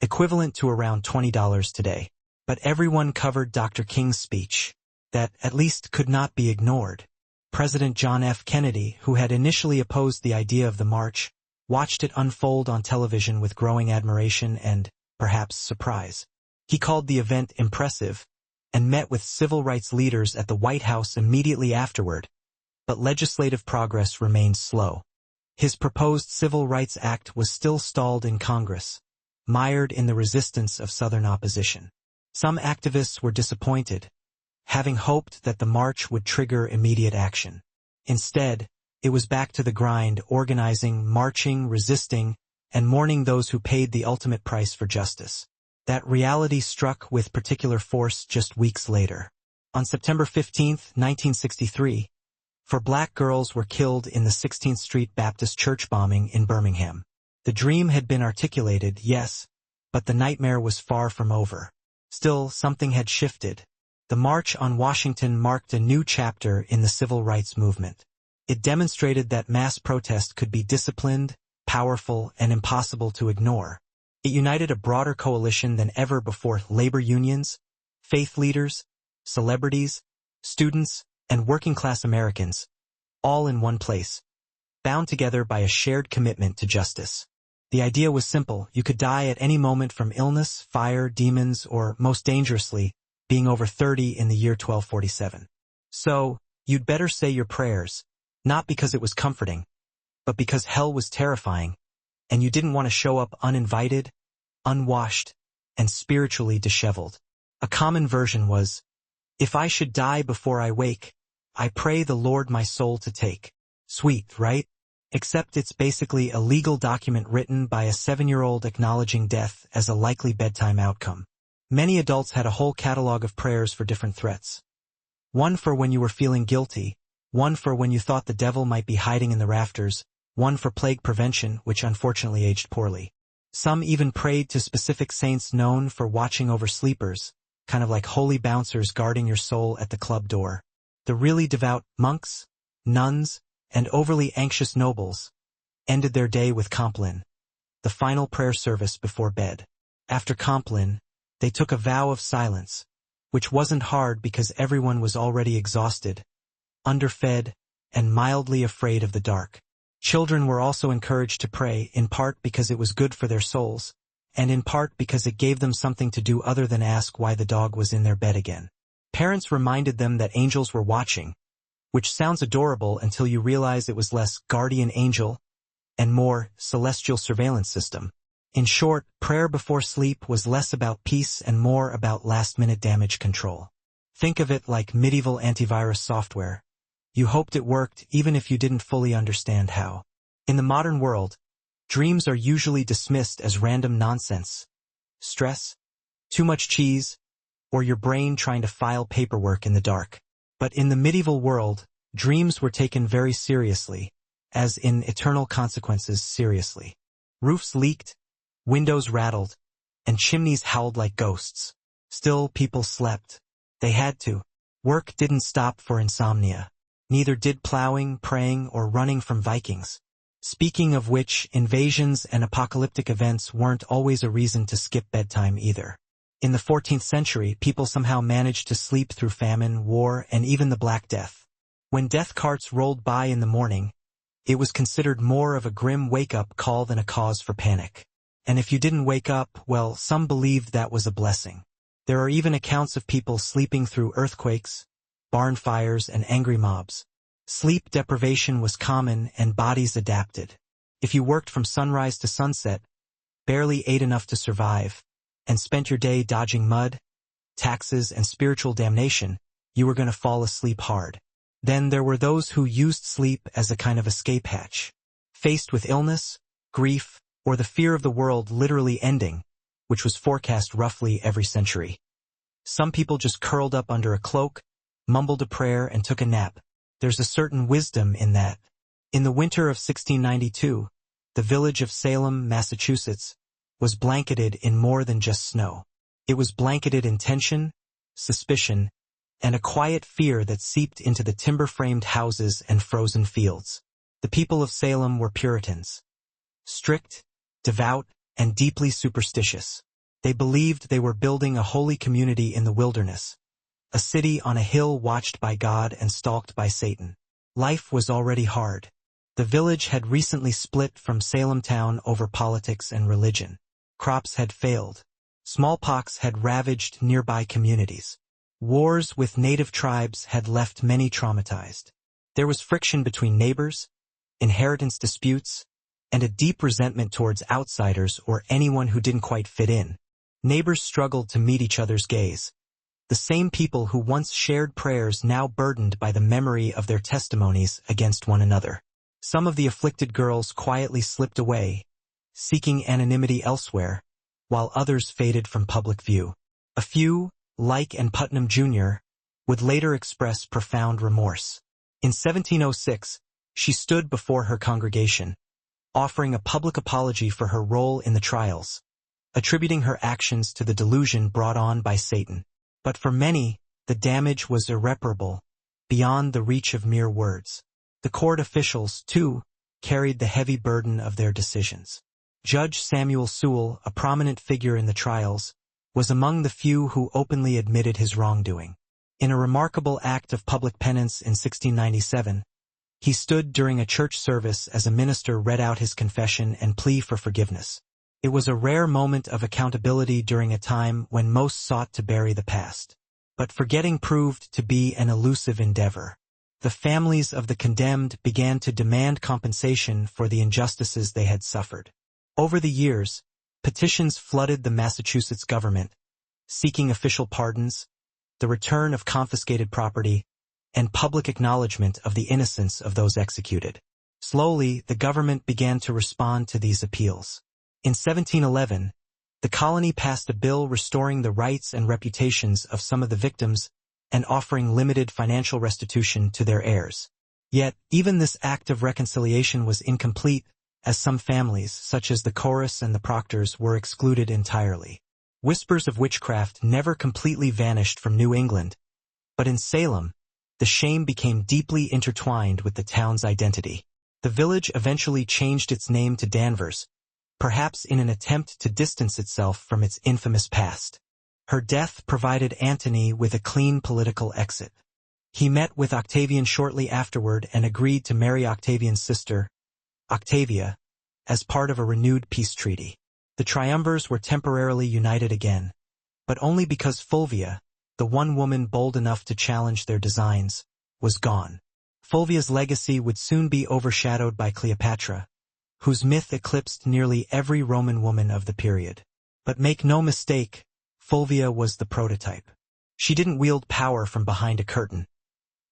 equivalent to around $20 today. But everyone covered Dr. King's speech, that at least could not be ignored. President John F. Kennedy, who had initially opposed the idea of the march, watched it unfold on television with growing admiration and, perhaps, surprise. He called the event impressive and met with civil rights leaders at the White House immediately afterward, but legislative progress remained slow. His proposed Civil Rights Act was still stalled in Congress, mired in the resistance of Southern opposition. Some activists were disappointed, having hoped that the march would trigger immediate action. Instead, it was back to the grind, organizing, marching, resisting, and mourning those who paid the ultimate price for justice. That reality struck with particular force just weeks later. On September 15, 1963, 4 black girls were killed in the 16th Street Baptist Church bombing in Birmingham. The dream had been articulated, yes, but the nightmare was far from over. Still, something had shifted. The March on Washington marked a new chapter in the civil rights movement. It demonstrated that mass protest could be disciplined, powerful, and impossible to ignore. It united a broader coalition than ever before: labor unions, faith leaders, celebrities, students, and working-class Americans, all in one place, bound together by a shared commitment to justice. The idea was simple: you could die at any moment from illness, fire, demons, or, most dangerously, being over 30 in the year 1247. So, you'd better say your prayers, not because it was comforting, but because hell was terrifying, and you didn't want to show up uninvited, unwashed, and spiritually disheveled. A common version was, "If I should die before I wake, I pray the Lord my soul to take." Sweet, right? Except it's basically a legal document written by a 7-year-old acknowledging death as a likely bedtime outcome. Many adults had a whole catalog of prayers for different threats. One for when you were feeling guilty, one for when you thought the devil might be hiding in the rafters, one for plague prevention, which unfortunately aged poorly. Some even prayed to specific saints known for watching over sleepers, kind of like holy bouncers guarding your soul at the club door. The really devout monks, nuns, and overly anxious nobles ended their day with Compline, the final prayer service before bed. After Compline, they took a vow of silence, which wasn't hard because everyone was already exhausted, underfed, and mildly afraid of the dark. Children were also encouraged to pray, in part because it was good for their souls, and in part because it gave them something to do other than ask why the dog was in their bed again. Parents reminded them that angels were watching, which sounds adorable until you realize it was less guardian angel and more celestial surveillance system. In short, prayer before sleep was less about peace and more about last-minute damage control. Think of it like medieval antivirus software. You hoped it worked even if you didn't fully understand how. In the modern world, dreams are usually dismissed as random nonsense. Stress, too much cheese, or your brain trying to file paperwork in the dark. But in the medieval world, dreams were taken very seriously, as in eternal consequences seriously. Roofs leaked, windows rattled, and chimneys howled like ghosts. Still, people slept. They had to. Work didn't stop for insomnia. Neither did plowing, praying, or running from Vikings. Speaking of which, invasions and apocalyptic events weren't always a reason to skip bedtime either. In the 14th century, people somehow managed to sleep through famine, war, and even the Black Death. When death carts rolled by in the morning, it was considered more of a grim wake-up call than a cause for panic. And if you didn't wake up, well, some believed that was a blessing. There are even accounts of people sleeping through earthquakes, barn fires, and angry mobs. Sleep deprivation was common and bodies adapted. If you worked from sunrise to sunset, barely ate enough to survive, and spent your day dodging mud, taxes, and spiritual damnation, you were going to fall asleep hard. Then there were those who used sleep as a kind of escape hatch. Faced with illness, grief, or the fear of the world literally ending, which was forecast roughly every century, Some people just curled up under a cloak, mumbled a prayer, and took a nap. There's a certain wisdom in that. In the winter of 1692, the village of Salem, Massachusetts, was blanketed in more than just snow. It was blanketed in tension, suspicion, and a quiet fear that seeped into the timber-framed houses and frozen fields. The people of Salem were Puritans. Strict, devout, and deeply superstitious. They believed they were building a holy community in the wilderness, a city on a hill watched by God and stalked by Satan. Life was already hard. The village had recently split from Salem town over politics and religion. Crops had failed. Smallpox had ravaged nearby communities. Wars with native tribes had left many traumatized. There was friction between neighbors, inheritance disputes, and a deep resentment towards outsiders or anyone who didn't quite fit in. Neighbors struggled to meet each other's gaze. The same people who once shared prayers now burdened by the memory of their testimonies against one another. Some of the afflicted girls quietly slipped away, seeking anonymity elsewhere, while others faded from public view. A few, like and Putnam Jr., would later express profound remorse. In 1706, she stood before her congregation, offering a public apology for her role in the trials, attributing her actions to the delusion brought on by Satan. But for many, the damage was irreparable, beyond the reach of mere words. The court officials, too, carried the heavy burden of their decisions. Judge Samuel Sewall, a prominent figure in the trials, was among the few who openly admitted his wrongdoing. In a remarkable act of public penance in 1697, he stood during a church service as a minister read out his confession and plea for forgiveness. It was a rare moment of accountability during a time when most sought to bury the past. But forgetting proved to be an elusive endeavor. The families of the condemned began to demand compensation for the injustices they had suffered. Over the years, petitions flooded the Massachusetts government, seeking official pardons, the return of confiscated property, and public acknowledgement of the innocence of those executed. Slowly, the government began to respond to these appeals. In 1711, the colony passed a bill restoring the rights and reputations of some of the victims and offering limited financial restitution to their heirs. Yet, even this act of reconciliation was incomplete, as some families, such as the Chorus and the Proctors, were excluded entirely. Whispers of witchcraft never completely vanished from New England, but in Salem, the shame became deeply intertwined with the town's identity. The village eventually changed its name to Danvers, perhaps in an attempt to distance itself from its infamous past. Her death provided Antony with a clean political exit. He met with Octavian shortly afterward and agreed to marry Octavian's sister, Octavia, as part of a renewed peace treaty. The triumvirs were temporarily united again, but only because Fulvia, the one woman bold enough to challenge their designs, was gone. Fulvia's legacy would soon be overshadowed by Cleopatra, whose myth eclipsed nearly every Roman woman of the period. But make no mistake, Fulvia was the prototype. She didn't wield power from behind a curtain.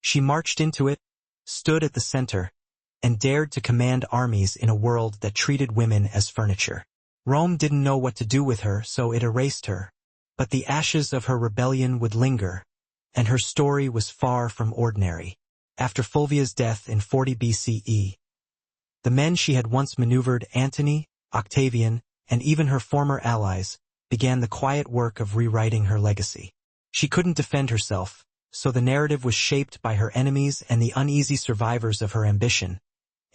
She marched into it, stood at the center, and dared to command armies in a world that treated women as furniture. Rome didn't know what to do with her, so it erased her. But the ashes of her rebellion would linger, and her story was far from ordinary. After Fulvia's death in 40 BCE, the men she had once maneuvered, Antony, Octavian, and even her former allies, began the quiet work of rewriting her legacy. She couldn't defend herself, so the narrative was shaped by her enemies and the uneasy survivors of her ambition.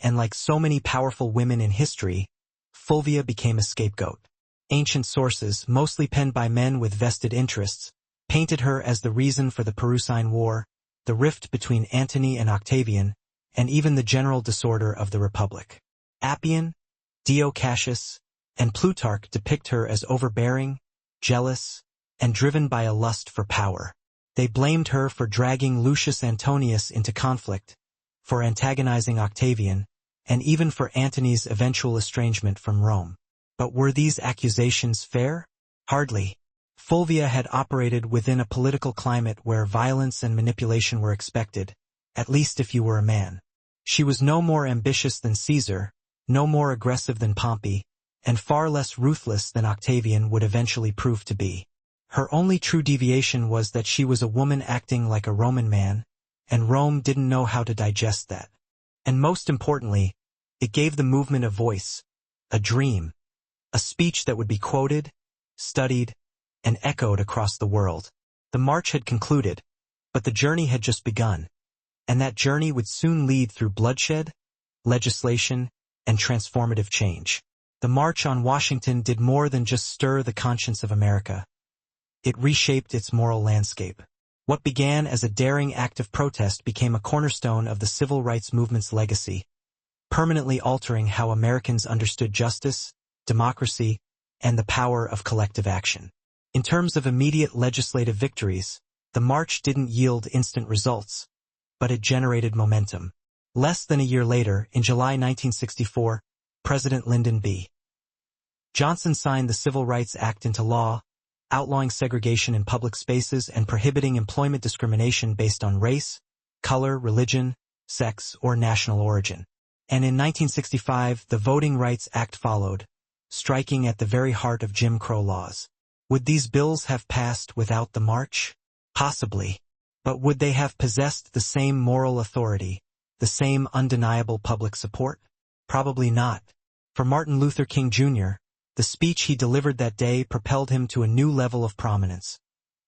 And like so many powerful women in history, Fulvia became a scapegoat. Ancient sources, mostly penned by men with vested interests, painted her as the reason for the Perusine War, the rift between Antony and Octavian, and even the general disorder of the Republic. Appian, Dio Cassius, and Plutarch depict her as overbearing, jealous, and driven by a lust for power. They blamed her for dragging Lucius Antonius into conflict, for antagonizing Octavian, and even for Antony's eventual estrangement from Rome. But were these accusations fair? Hardly. Fulvia had operated within a political climate where violence and manipulation were expected, at least if you were a man. She was no more ambitious than Caesar, no more aggressive than Pompey, and far less ruthless than Octavian would eventually prove to be. Her only true deviation was that she was a woman acting like a Roman man, and Rome didn't know how to digest that. And most importantly, it gave the movement a voice, a dream, a speech that would be quoted, studied, and echoed across the world. The march had concluded, but the journey had just begun, and that journey would soon lead through bloodshed, legislation, and transformative change. The March on Washington did more than just stir the conscience of America. It reshaped its moral landscape. What began as a daring act of protest became a cornerstone of the civil rights movement's legacy, permanently altering how Americans understood justice, democracy, and the power of collective action. In terms of immediate legislative victories, the march didn't yield instant results, but it generated momentum. Less than a year later, in July 1964, President Lyndon B. Johnson signed the Civil Rights Act into law, outlawing segregation in public spaces and prohibiting employment discrimination based on race, color, religion, sex, or national origin. And in 1965, the Voting Rights Act followed, striking at the very heart of Jim Crow laws. Would these bills have passed without the march? Possibly. But would they have possessed the same moral authority, the same undeniable public support? Probably not. For Martin Luther King Jr., the speech he delivered that day propelled him to a new level of prominence,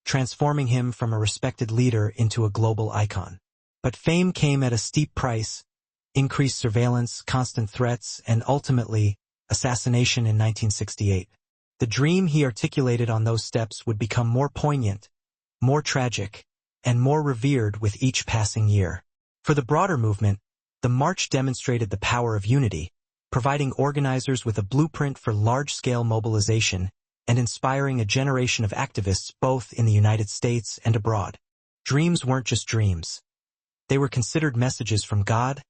transforming him from a respected leader into a global icon. But fame came at a steep price: increased surveillance, constant threats, and ultimately, assassination in 1968. The dream he articulated on those steps would become more poignant, more tragic, and more revered with each passing year. For the broader movement, the march demonstrated the power of unity, providing organizers with a blueprint for large-scale mobilization and inspiring a generation of activists both in the United States and abroad. Dreams weren't just dreams. They were considered messages from God,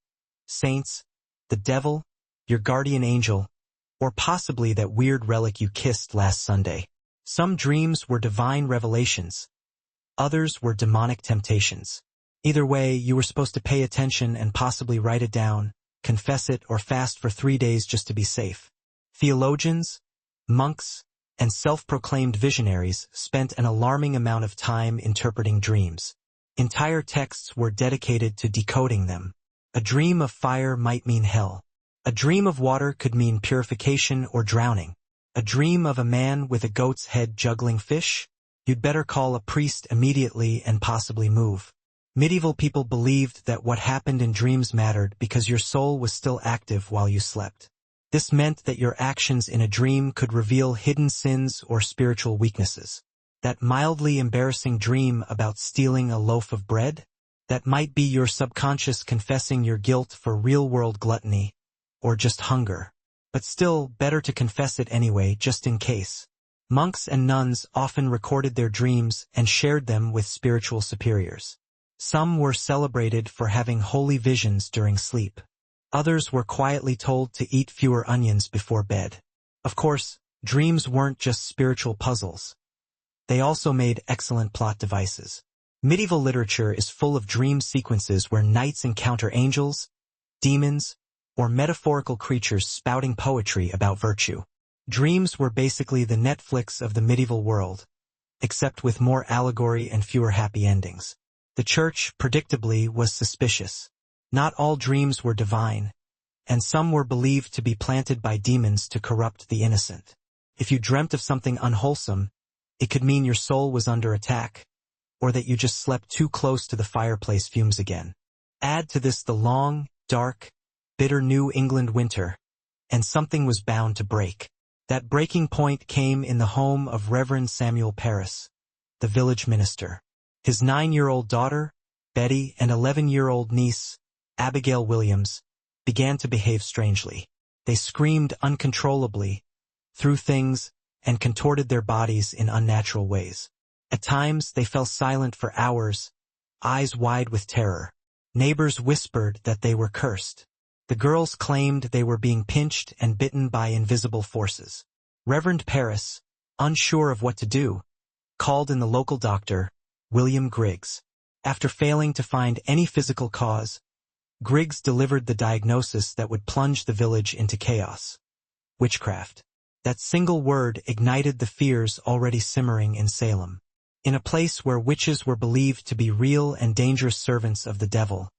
saints, the devil, your guardian angel, or possibly that weird relic you kissed last Sunday. Some dreams were divine revelations. Others were demonic temptations. Either way, you were supposed to pay attention and possibly write it down, confess it, or fast for 3 days just to be safe. Theologians, monks, and self-proclaimed visionaries spent an alarming amount of time interpreting dreams. Entire texts were dedicated to decoding them. A dream of fire might mean hell. A dream of water could mean purification or drowning. A dream of a man with a goat's head juggling fish? You'd better call a priest immediately and possibly move. Medieval people believed that what happened in dreams mattered because your soul was still active while you slept. This meant that your actions in a dream could reveal hidden sins or spiritual weaknesses. That mildly embarrassing dream about stealing a loaf of bread? That might be your subconscious confessing your guilt for real-world gluttony, or just hunger. But still, better to confess it anyway, just in case. Monks and nuns often recorded their dreams and shared them with spiritual superiors. Some were celebrated for having holy visions during sleep. Others were quietly told to eat fewer onions before bed. Of course, dreams weren't just spiritual puzzles. They also made excellent plot devices. Medieval literature is full of dream sequences where knights encounter angels, demons, or metaphorical creatures spouting poetry about virtue. Dreams were basically the Netflix of the medieval world, except with more allegory and fewer happy endings. The church, predictably, was suspicious. Not all dreams were divine, and some were believed to be planted by demons to corrupt the innocent. If you dreamt of something unwholesome, it could mean your soul was under attack, or that you just slept too close to the fireplace fumes again. Add to this the long, dark, bitter New England winter, and something was bound to break. That breaking point came in the home of Reverend Samuel Parris, the village minister. His 9-year-old daughter, Betty, and 11-year-old niece, Abigail Williams, began to behave strangely. They screamed uncontrollably, threw things, and contorted their bodies in unnatural ways. At times, they fell silent for hours, eyes wide with terror. Neighbors whispered that they were cursed. The girls claimed they were being pinched and bitten by invisible forces. Reverend Parris, unsure of what to do, called in the local doctor, William Griggs. After failing to find any physical cause, Griggs delivered the diagnosis that would plunge the village into chaos: witchcraft. That single word ignited the fears already simmering in Salem. In a place where witches were believed to be real and dangerous servants of the devil,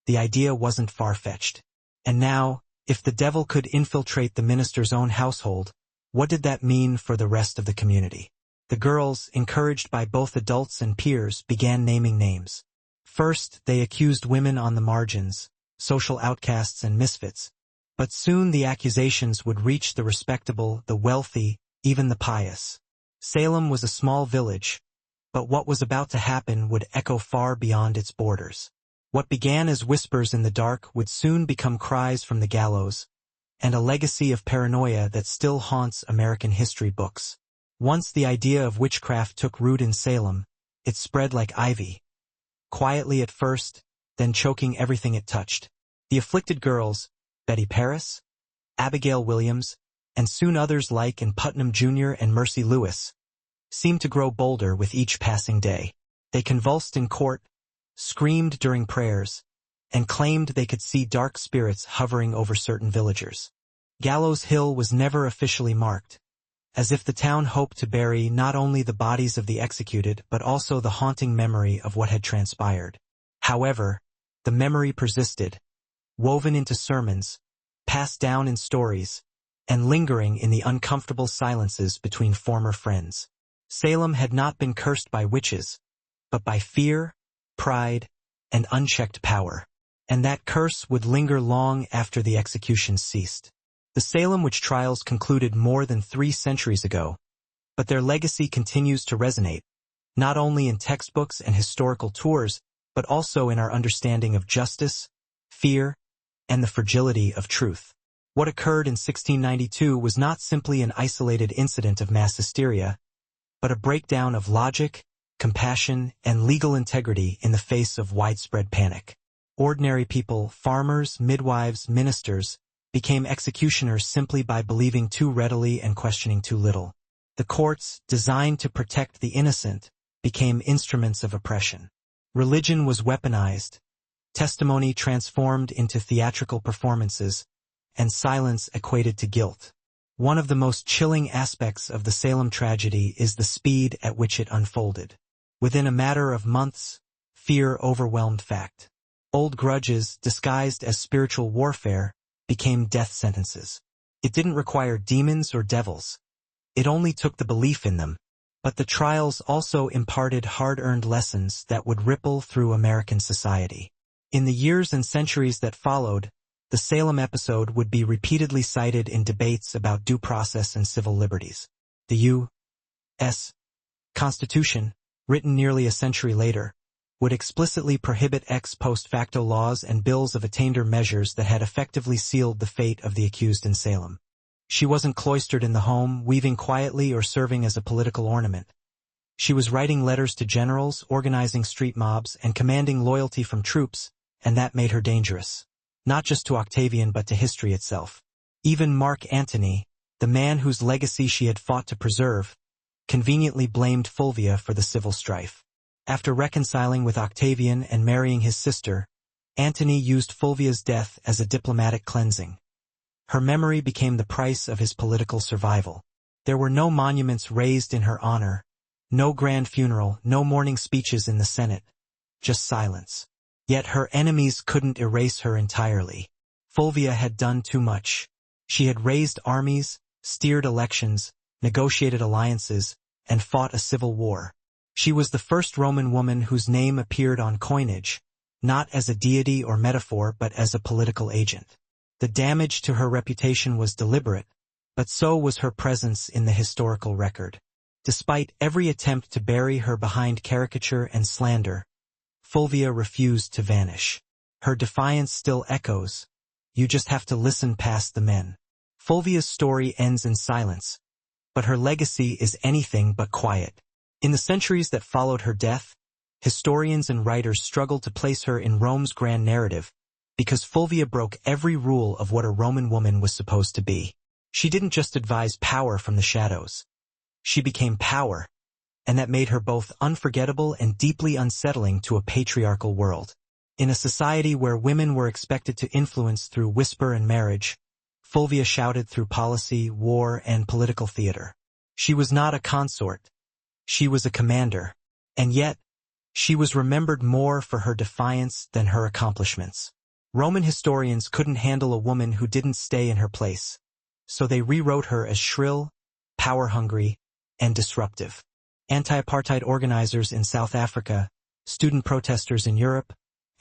the idea wasn't far-fetched. And now, if the devil could infiltrate the minister's own household, what did that mean for the rest of the community? The girls, encouraged by both adults and peers, began naming names. First, they accused women on the margins, social outcasts and misfits, but soon the accusations would reach the respectable, the wealthy, even the pious. Salem was a small village, but what was about to happen would echo far beyond its borders. What began as whispers in the dark would soon become cries from the gallows, and a legacy of paranoia that still haunts American history books. Once the idea of witchcraft took root in Salem, it spread like ivy, quietly at first, then choking everything it touched. The afflicted girls, Betty Paris, Abigail Williams, and soon others like in Putnam Jr. and Mercy Lewis, seemed to grow bolder with each passing day. They convulsed in court, screamed during prayers, and claimed they could see dark spirits hovering over certain villagers. Gallows Hill was never officially marked, as if the town hoped to bury not only the bodies of the executed but also the haunting memory of what had transpired. However, the memory persisted, woven into sermons, passed down in stories, and lingering in the uncomfortable silences between former friends. Salem had not been cursed by witches, but by fear, pride, and unchecked power. And that curse would linger long after the executions ceased. The Salem witch trials concluded more than 3 centuries ago, but their legacy continues to resonate, not only in textbooks and historical tours, but also in our understanding of justice, fear, and the fragility of truth. What occurred in 1692 was not simply an isolated incident of mass hysteria, but a breakdown of logic, compassion, and legal integrity in the face of widespread panic. Ordinary people, farmers, midwives, ministers, became executioners simply by believing too readily and questioning too little. The courts, designed to protect the innocent, became instruments of oppression. Religion was weaponized, testimony transformed into theatrical performances, and silence equated to guilt. One of the most chilling aspects of the Salem tragedy is the speed at which it unfolded. Within a matter of months, fear overwhelmed fact. Old grudges, disguised as spiritual warfare, became death sentences. It didn't require demons or devils. It only took the belief in them. But the trials also imparted hard-earned lessons that would ripple through American society. In the years and centuries that followed, the Salem episode would be repeatedly cited in debates about due process and civil liberties. The U.S. Constitution, written nearly a century later, would explicitly prohibit ex post facto laws and bills of attainder measures that had effectively sealed the fate of the accused in Salem. She wasn't cloistered in the home, weaving quietly or serving as a political ornament. She was writing letters to generals, organizing street mobs, and commanding loyalty from troops, and that made her dangerous. Not just to Octavian but to history itself. Even Mark Antony, the man whose legacy she had fought to preserve, conveniently blamed Fulvia for the civil strife. After reconciling with Octavian and marrying his sister, Antony used Fulvia's death as a diplomatic cleansing. Her memory became the price of his political survival. There were no monuments raised in her honor, no grand funeral, no mourning speeches in the Senate, just silence. Yet her enemies couldn't erase her entirely. Fulvia had done too much. She had raised armies, steered elections, negotiated alliances, and fought a civil war. She was the first Roman woman whose name appeared on coinage, not as a deity or metaphor but as a political agent. The damage to her reputation was deliberate, but so was her presence in the historical record. Despite every attempt to bury her behind caricature and slander, Fulvia refused to vanish. Her defiance still echoes. You just have to listen past the men. Fulvia's story ends in silence, but her legacy is anything but quiet. In the centuries that followed her death, historians and writers struggled to place her in Rome's grand narrative, because Fulvia broke every rule of what a Roman woman was supposed to be. She didn't just advise power from the shadows. She became power, and that made her both unforgettable and deeply unsettling to a patriarchal world. In a society where women were expected to influence through whisper and marriage, Fulvia shouted through policy, war, and political theater. She was not a consort. She was a commander. And yet, she was remembered more for her defiance than her accomplishments. Roman historians couldn't handle a woman who didn't stay in her place, so they rewrote her as shrill, power-hungry, and disruptive. Anti-apartheid organizers in South Africa, student protesters in Europe,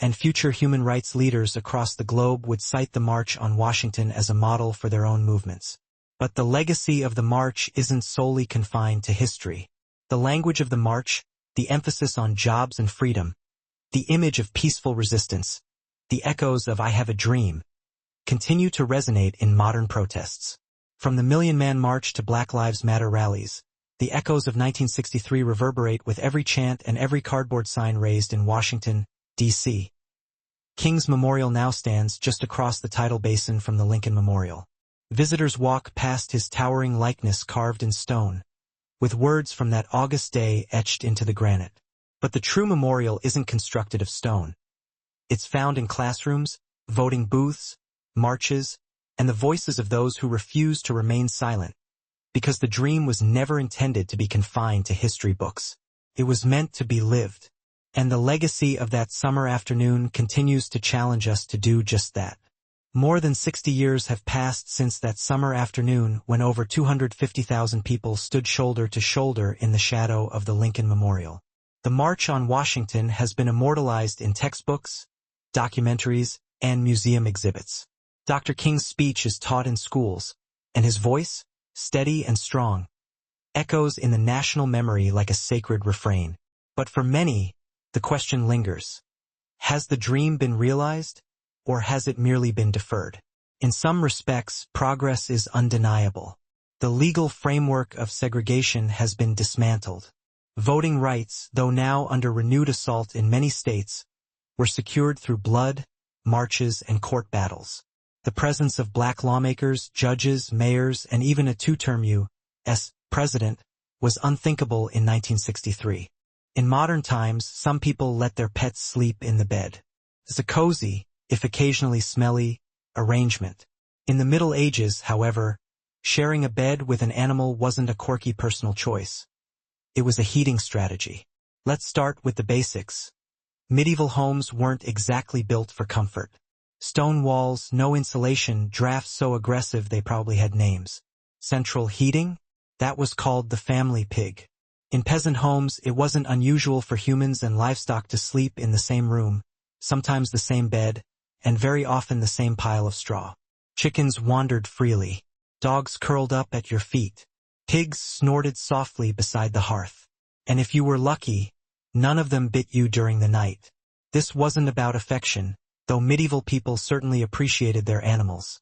and future human rights leaders across the globe would cite the March on Washington as a model for their own movements. But the legacy of the march isn't solely confined to history. The language of the march, the emphasis on jobs and freedom, the image of peaceful resistance, the echoes of "I have a dream," continue to resonate in modern protests. From the Million Man March to Black Lives Matter rallies, the echoes of 1963 reverberate with every chant and every cardboard sign raised in Washington, D.C. King's Memorial now stands just across the tidal basin from the Lincoln Memorial. Visitors walk past his towering likeness carved in stone, with words from that August day etched into the granite. But the true memorial isn't constructed of stone. It's found in classrooms, voting booths, marches, and the voices of those who refuse to remain silent, because the dream was never intended to be confined to history books. It was meant to be lived. And the legacy of that summer afternoon continues to challenge us to do just that. More than 60 years have passed since that summer afternoon when over 250,000 people stood shoulder to shoulder in the shadow of the Lincoln Memorial. The March on Washington has been immortalized in textbooks, documentaries, and museum exhibits. Dr. King's speech is taught in schools, and his voice, steady and strong, echoes in the national memory like a sacred refrain. But for many, the question lingers. Has the dream been realized, or has it merely been deferred? In some respects, progress is undeniable. The legal framework of segregation has been dismantled. Voting rights, though now under renewed assault in many states, were secured through blood, marches, and court battles. The presence of black lawmakers, judges, mayors, and even a two-term U.S. president was unthinkable in 1963. In modern times, some people let their pets sleep in the bed. It's a cozy, if occasionally smelly, arrangement. In the Middle Ages, however, sharing a bed with an animal wasn't a quirky personal choice. It was a heating strategy. Let's start with the basics. Medieval homes weren't exactly built for comfort. Stone walls, no insulation, drafts so aggressive they probably had names. Central heating? That was called the family pig. In peasant homes, it wasn't unusual for humans and livestock to sleep in the same room, sometimes the same bed, and very often the same pile of straw. Chickens wandered freely. Dogs curled up at your feet. Pigs snorted softly beside the hearth. And if you were lucky, none of them bit you during the night. This wasn't about affection, though medieval people certainly appreciated their animals.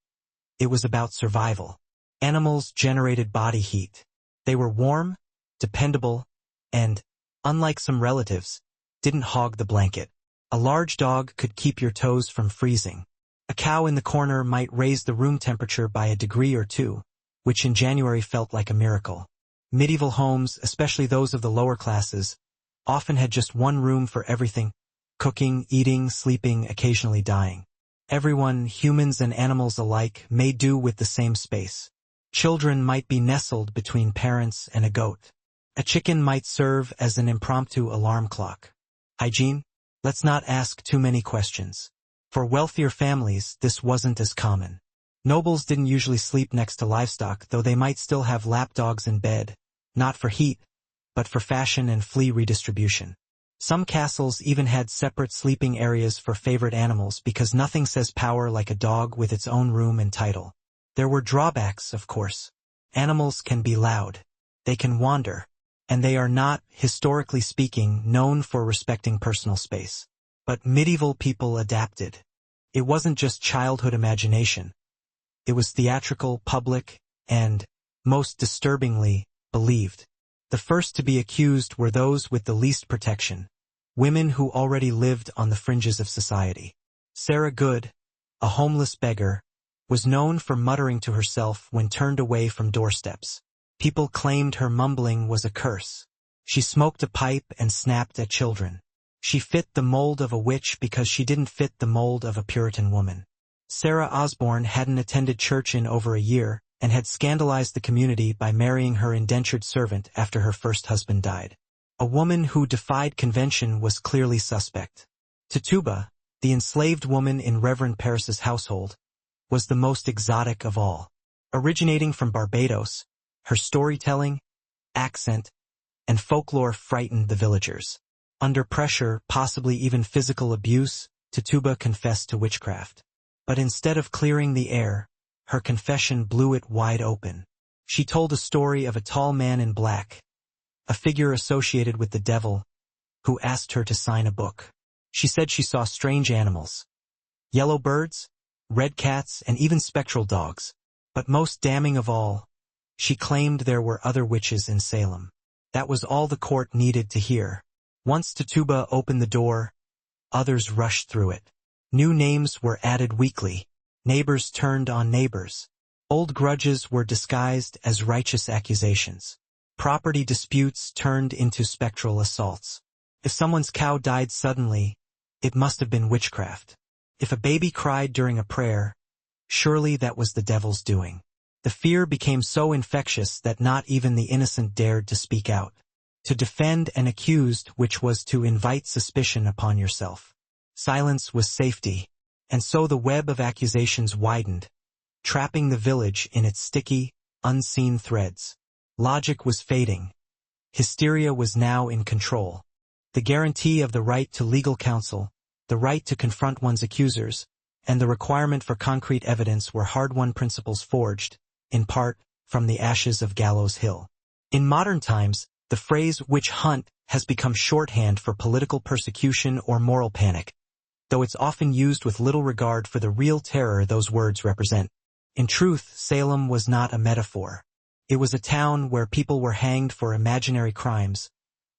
It was about survival. Animals generated body heat. They were warm, dependable, and, unlike some relatives, didn't hog the blanket. A large dog could keep your toes from freezing. A cow in the corner might raise the room temperature by a degree or two, which in January felt like a miracle. Medieval homes, especially those of the lower classes, often had just one room for everything: cooking, eating, sleeping, occasionally dying. Everyone, humans and animals alike, made do with the same space. Children might be nestled between parents and a goat. A chicken might serve as an impromptu alarm clock. Hygiene? Let's not ask too many questions. For wealthier families, this wasn't as common. Nobles didn't usually sleep next to livestock, though they might still have lapdogs in bed, not for heat, but for fashion and flea redistribution. Some castles even had separate sleeping areas for favorite animals because nothing says power like a dog with its own room and title. There were drawbacks, of course. Animals can be loud. They can wander. And they are not, historically speaking, known for respecting personal space. But medieval people adapted. It wasn't just childhood imagination. It was theatrical, public, and, most disturbingly, believed. The first to be accused were those with the least protection, women who already lived on the fringes of society. Sarah Good, a homeless beggar, was known for muttering to herself when turned away from doorsteps. People claimed her mumbling was a curse. She smoked a pipe and snapped at children. She fit the mold of a witch because she didn't fit the mold of a Puritan woman. Sarah Osborne hadn't attended church in over a year and had scandalized the community by marrying her indentured servant after her first husband died. A woman who defied convention was clearly suspect. Tituba, the enslaved woman in Reverend Paris's household, was the most exotic of all. Originating from Barbados, her storytelling, accent, and folklore frightened the villagers. Under pressure, possibly even physical abuse, Tituba confessed to witchcraft. But instead of clearing the air, her confession blew it wide open. She told a story of a tall man in black, a figure associated with the devil, who asked her to sign a book. She said she saw strange animals, yellow birds, red cats, and even spectral dogs. But most damning of all, she claimed there were other witches in Salem. That was all the court needed to hear. Once Tituba opened the door, others rushed through it. New names were added weekly. Neighbors turned on neighbors. Old grudges were disguised as righteous accusations. Property disputes turned into spectral assaults. If someone's cow died suddenly, it must have been witchcraft. If a baby cried during a prayer, surely that was the devil's doing. The fear became so infectious that not even the innocent dared to speak out. To defend an accused, which was to invite suspicion upon yourself. Silence was safety, and so the web of accusations widened, trapping the village in its sticky, unseen threads. Logic was fading. Hysteria was now in control. The guarantee of the right to legal counsel, the right to confront one's accusers, and the requirement for concrete evidence were hard-won principles forged, in part, from the ashes of Gallows Hill. In modern times, the phrase witch hunt has become shorthand for political persecution or moral panic, though it's often used with little regard for the real terror those words represent. In truth, Salem was not a metaphor. It was a town where people were hanged for imaginary crimes,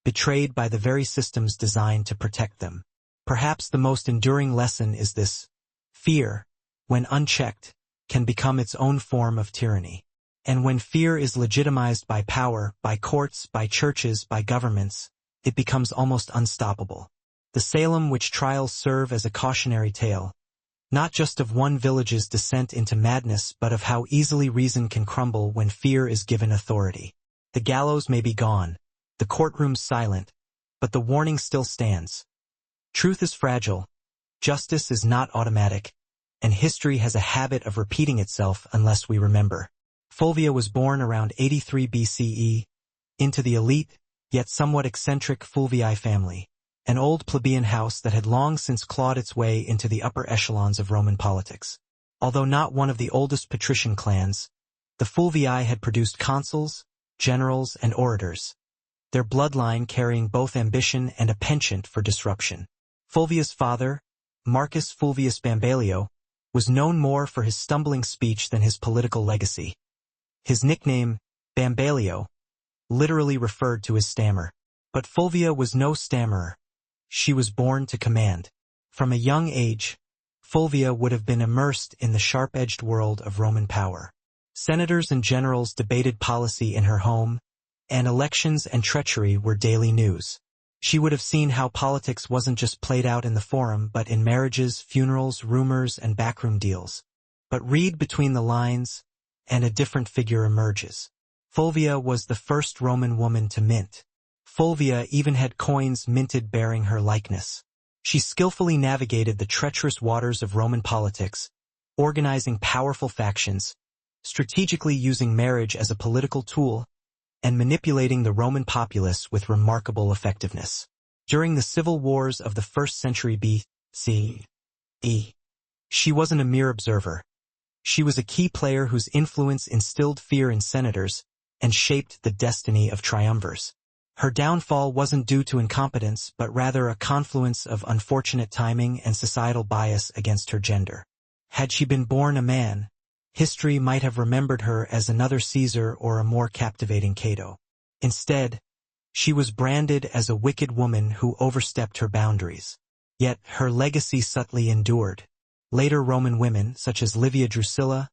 betrayed by the very systems designed to protect them. Perhaps the most enduring lesson is this: fear, when unchecked, can become its own form of tyranny. And when fear is legitimized by power, by courts, by churches, by governments, it becomes almost unstoppable. The Salem witch trials serve as a cautionary tale, not just of one village's descent into madness but of how easily reason can crumble when fear is given authority. The gallows may be gone, the courtroom silent, but the warning still stands. Truth is fragile, justice is not automatic, and history has a habit of repeating itself unless we remember. Fulvia was born around 83 BCE, into the elite, yet somewhat eccentric Fulvii family, an old plebeian house that had long since clawed its way into the upper echelons of Roman politics. Although not one of the oldest patrician clans, the Fulvii had produced consuls, generals, and orators, their bloodline carrying both ambition and a penchant for disruption. Fulvia's father, Marcus Fulvius Bambalio, was known more for his stumbling speech than his political legacy. His nickname, Bambalio, literally referred to his stammer. But Fulvia was no stammerer. She was born to command. From a young age, Fulvia would have been immersed in the sharp-edged world of Roman power. Senators and generals debated policy in her home, and elections and treachery were daily news. She would have seen how politics wasn't just played out in the forum but in marriages, funerals, rumors, and backroom deals. But read between the lines, and a different figure emerges. Fulvia was the first Roman woman to mint. Fulvia even had coins minted bearing her likeness. She skillfully navigated the treacherous waters of Roman politics, organizing powerful factions, strategically using marriage as a political tool, and manipulating the Roman populace with remarkable effectiveness. During the civil wars of the 1st century BCE, she wasn't a mere observer. She was a key player whose influence instilled fear in senators and shaped the destiny of triumvirs. Her downfall wasn't due to incompetence, but rather a confluence of unfortunate timing and societal bias against her gender. Had she been born a man, history might have remembered her as another Caesar or a more captivating Cato. Instead, she was branded as a wicked woman who overstepped her boundaries. Yet her legacy subtly endured. Later Roman women, such as Livia Drusilla,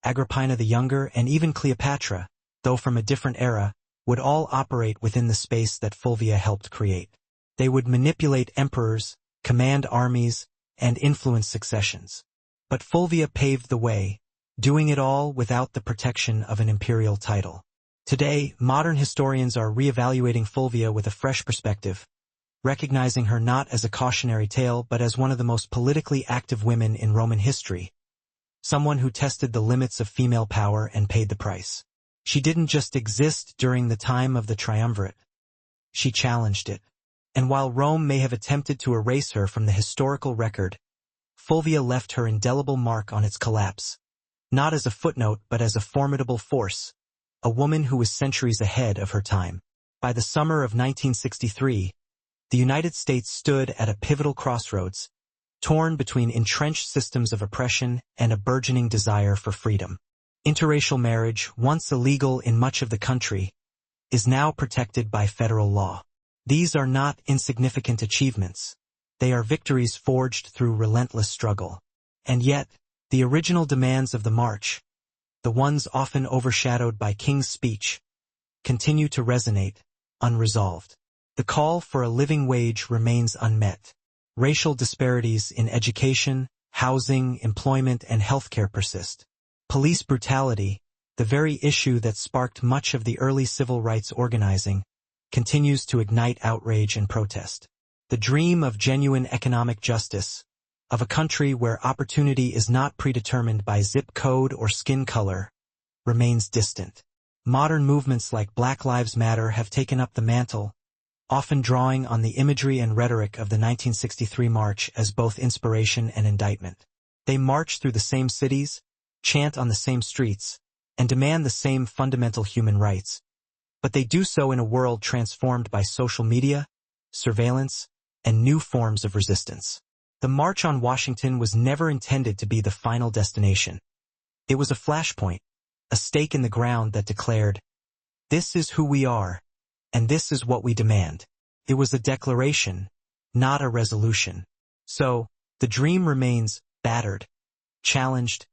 Agrippina the Younger, and even Cleopatra, though from a different era, would all operate within the space that Fulvia helped create. They would manipulate emperors, command armies, and influence successions. But Fulvia paved the way, doing it all without the protection of an imperial title. Today, modern historians are reevaluating Fulvia with a fresh perspective, recognizing her not as a cautionary tale but as one of the most politically active women in Roman history, someone who tested the limits of female power and paid the price. She didn't just exist during the time of the triumvirate. She challenged it. And while Rome may have attempted to erase her from the historical record, Fulvia left her indelible mark on its collapse, not as a footnote but as a formidable force, a woman who was centuries ahead of her time. By the summer of 1963, the United States stood at a pivotal crossroads, torn between entrenched systems of oppression and a burgeoning desire for freedom. Interracial marriage, once illegal in much of the country, is now protected by federal law. These are not insignificant achievements. They are victories forged through relentless struggle. And yet, the original demands of the march, the ones often overshadowed by King's speech, continue to resonate, unresolved. The call for a living wage remains unmet. Racial disparities in education, housing, employment, and healthcare persist. Police brutality, the very issue that sparked much of the early civil rights organizing, continues to ignite outrage and protest. The dream of genuine economic justice, of a country where opportunity is not predetermined by zip code or skin color, remains distant. Modern movements like Black Lives Matter have taken up the mantle, often drawing on the imagery and rhetoric of the 1963 march as both inspiration and indictment. They march through the same cities, chant on the same streets, and demand the same fundamental human rights. But they do so in a world transformed by social media, surveillance, and new forms of resistance. The March on Washington was never intended to be the final destination. It was a flashpoint, a stake in the ground that declared, "This is who we are, and this is what we demand." It was a declaration, not a resolution. So, the dream remains battered, challenged,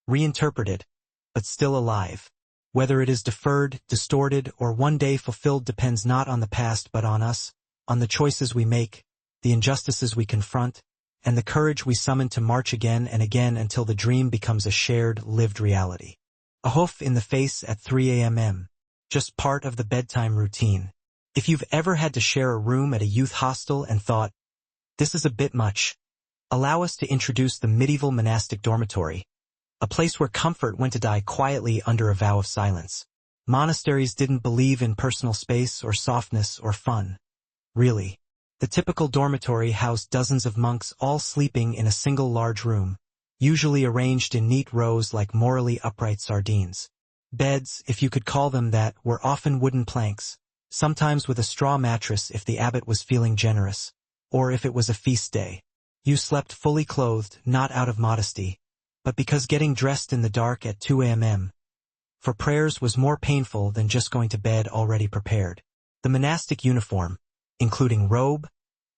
reinterpreted, but still alive. Whether it is deferred, distorted, or one day fulfilled depends not on the past but on us, on the choices we make, the injustices we confront, and the courage we summon to march again and again until the dream becomes a shared, lived reality. A hoof in the face at 3 a.m. Just part of the bedtime routine. If you've ever had to share a room at a youth hostel and thought, "This is a bit much," allow us to introduce the medieval monastic dormitory, a place where comfort went to die quietly under a vow of silence. Monasteries didn't believe in personal space or softness or fun. Really. The typical dormitory housed dozens of monks all sleeping in a single large room, usually arranged in neat rows like morally upright sardines. Beds, if you could call them that, were often wooden planks, sometimes with a straw mattress if the abbot was feeling generous, or if it was a feast day. You slept fully clothed, not out of modesty, but because getting dressed in the dark at 2 a.m. for prayers was more painful than just going to bed already prepared. The monastic uniform, including robe,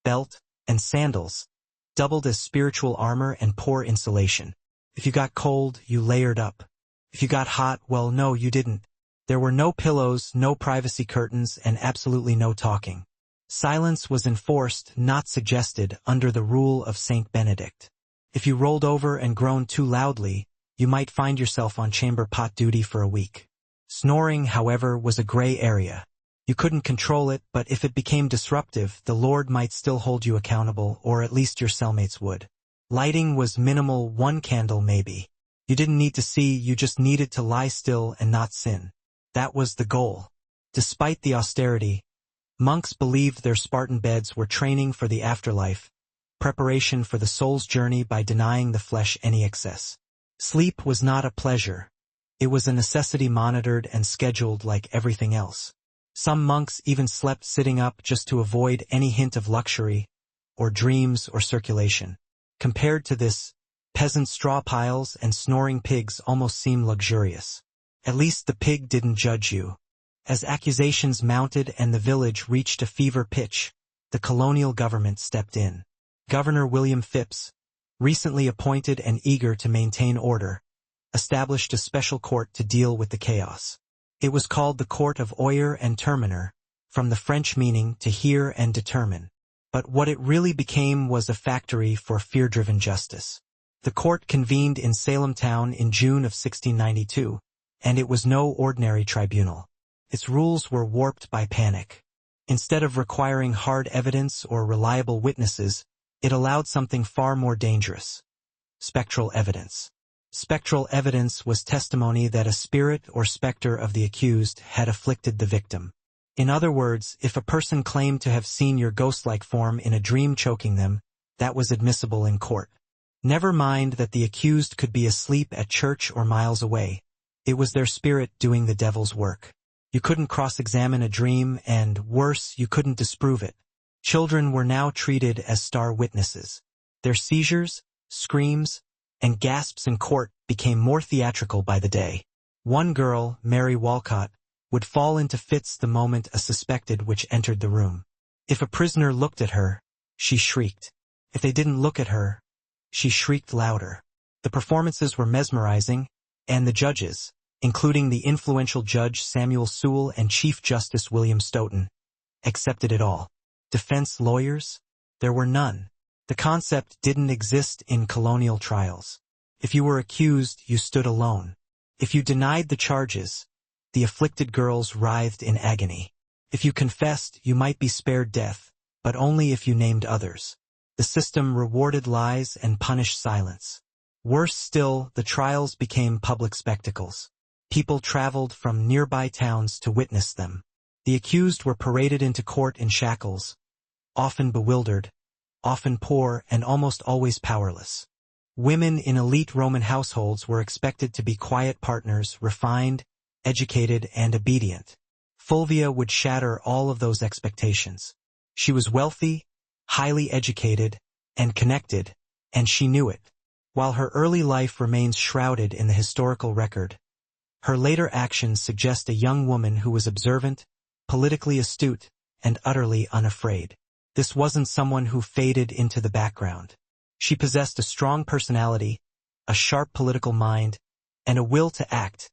belt, and sandals, doubled as spiritual armor and poor insulation. If you got cold, you layered up. If you got hot, well, no, you didn't. There were no pillows, no privacy curtains, and absolutely no talking. Silence was enforced, not suggested, under the rule of Saint Benedict. If you rolled over and groaned too loudly, you might find yourself on chamber pot duty for a week. Snoring, however, was a gray area. You couldn't control it, but if it became disruptive, the Lord might still hold you accountable, or at least your cellmates would. Lighting was minimal, one candle maybe. You didn't need to see, you just needed to lie still and not sin. That was the goal. Despite the austerity, monks believed their Spartan beds were training for the afterlife, preparation for the soul's journey by denying the flesh any excess. Sleep was not a pleasure. It was a necessity monitored and scheduled like everything else. Some monks even slept sitting up just to avoid any hint of luxury, or dreams or circulation. Compared to this, peasant straw piles and snoring pigs almost seem luxurious. At least the pig didn't judge you. As accusations mounted and the village reached a fever pitch, the colonial government stepped in. Governor William Phips, recently appointed and eager to maintain order, established a special court to deal with the chaos. It was called the Court of Oyer and Terminer, from the French meaning to hear and determine. But what it really became was a factory for fear-driven justice. The court convened in Salem Town in June of 1692, and it was no ordinary tribunal. Its rules were warped by panic. Instead of requiring hard evidence or reliable witnesses, it allowed something far more dangerous: spectral evidence. Spectral evidence was testimony that a spirit or specter of the accused had afflicted the victim. In other words, if a person claimed to have seen your ghost-like form in a dream choking them, that was admissible in court. Never mind that the accused could be asleep at church or miles away. It was their spirit doing the devil's work. You couldn't cross-examine a dream, and, worse, you couldn't disprove it. Children were now treated as star witnesses. Their seizures, screams, and gasps in court became more theatrical by the day. One girl, Mary Walcott, would fall into fits the moment a suspected witch entered the room. If a prisoner looked at her, she shrieked. If they didn't look at her, she shrieked louder. The performances were mesmerizing, and the judges, including the influential Judge Samuel Sewell and Chief Justice William Stoughton, accepted it all. Defense lawyers? There were none. The concept didn't exist in colonial trials. If you were accused, you stood alone. If you denied the charges, the afflicted girls writhed in agony. If you confessed, you might be spared death, but only if you named others. The system rewarded lies and punished silence. Worse still, the trials became public spectacles. People traveled from nearby towns to witness them. The accused were paraded into court in shackles, often bewildered, often poor, and almost always powerless. Women in elite Roman households were expected to be quiet partners, refined, educated, and obedient. Fulvia would shatter all of those expectations. She was wealthy, highly educated, and connected, and she knew it. While her early life remains shrouded in the historical record, her later actions suggest a young woman who was observant, politically astute, and utterly unafraid. This wasn't someone who faded into the background. She possessed a strong personality, a sharp political mind, and a will to act,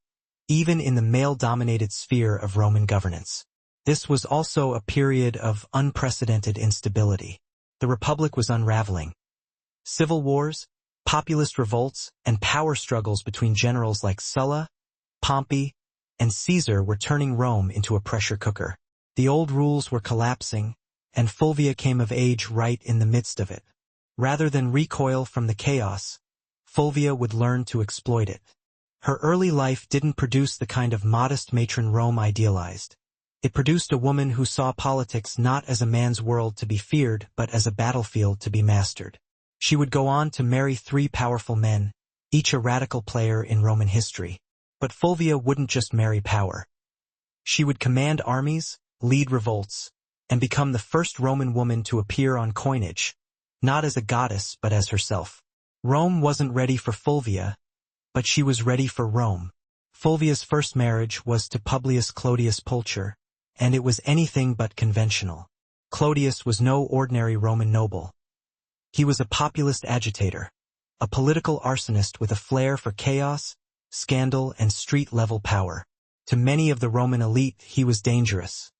even in the male-dominated sphere of Roman governance. This was also a period of unprecedented instability. The Republic was unraveling. Civil wars, populist revolts, and power struggles between generals like Sulla, Pompey, and Caesar were turning Rome into a pressure cooker. The old rules were collapsing, and Fulvia came of age right in the midst of it. Rather than recoil from the chaos, Fulvia would learn to exploit it. Her early life didn't produce the kind of modest matron Rome idealized. It produced a woman who saw politics not as a man's world to be feared, but as a battlefield to be mastered. She would go on to marry 3 powerful men, each a radical player in Roman history. But Fulvia wouldn't just marry power. She would command armies, lead revolts, and become the first Roman woman to appear on coinage, not as a goddess but as herself. Rome wasn't ready for Fulvia, but she was ready for Rome. Fulvia's first marriage was to Publius Clodius Pulcher, and it was anything but conventional. Clodius was no ordinary Roman noble. He was a populist agitator, a political arsonist with a flair for chaos, scandal, and street-level power. To many of the Roman elite, he was dangerous.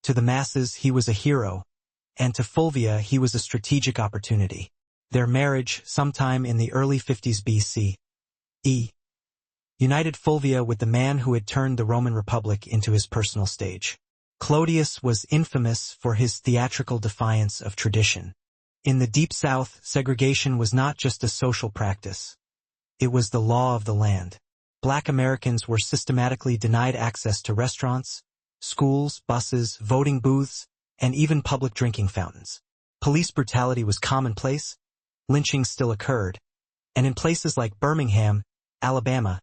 To the masses, he was a hero, and to Fulvia, he was a strategic opportunity. Their marriage, sometime in the early 50s BC, united Fulvia with the man who had turned the Roman Republic into his personal stage. Clodius was infamous for his theatrical defiance of tradition. In the Deep South, segregation was not just a social practice. It was the law of the land. Black Americans were systematically denied access to restaurants, schools, buses, voting booths, and even public drinking fountains. Police brutality was commonplace, lynching still occurred, and in places like Birmingham, Alabama,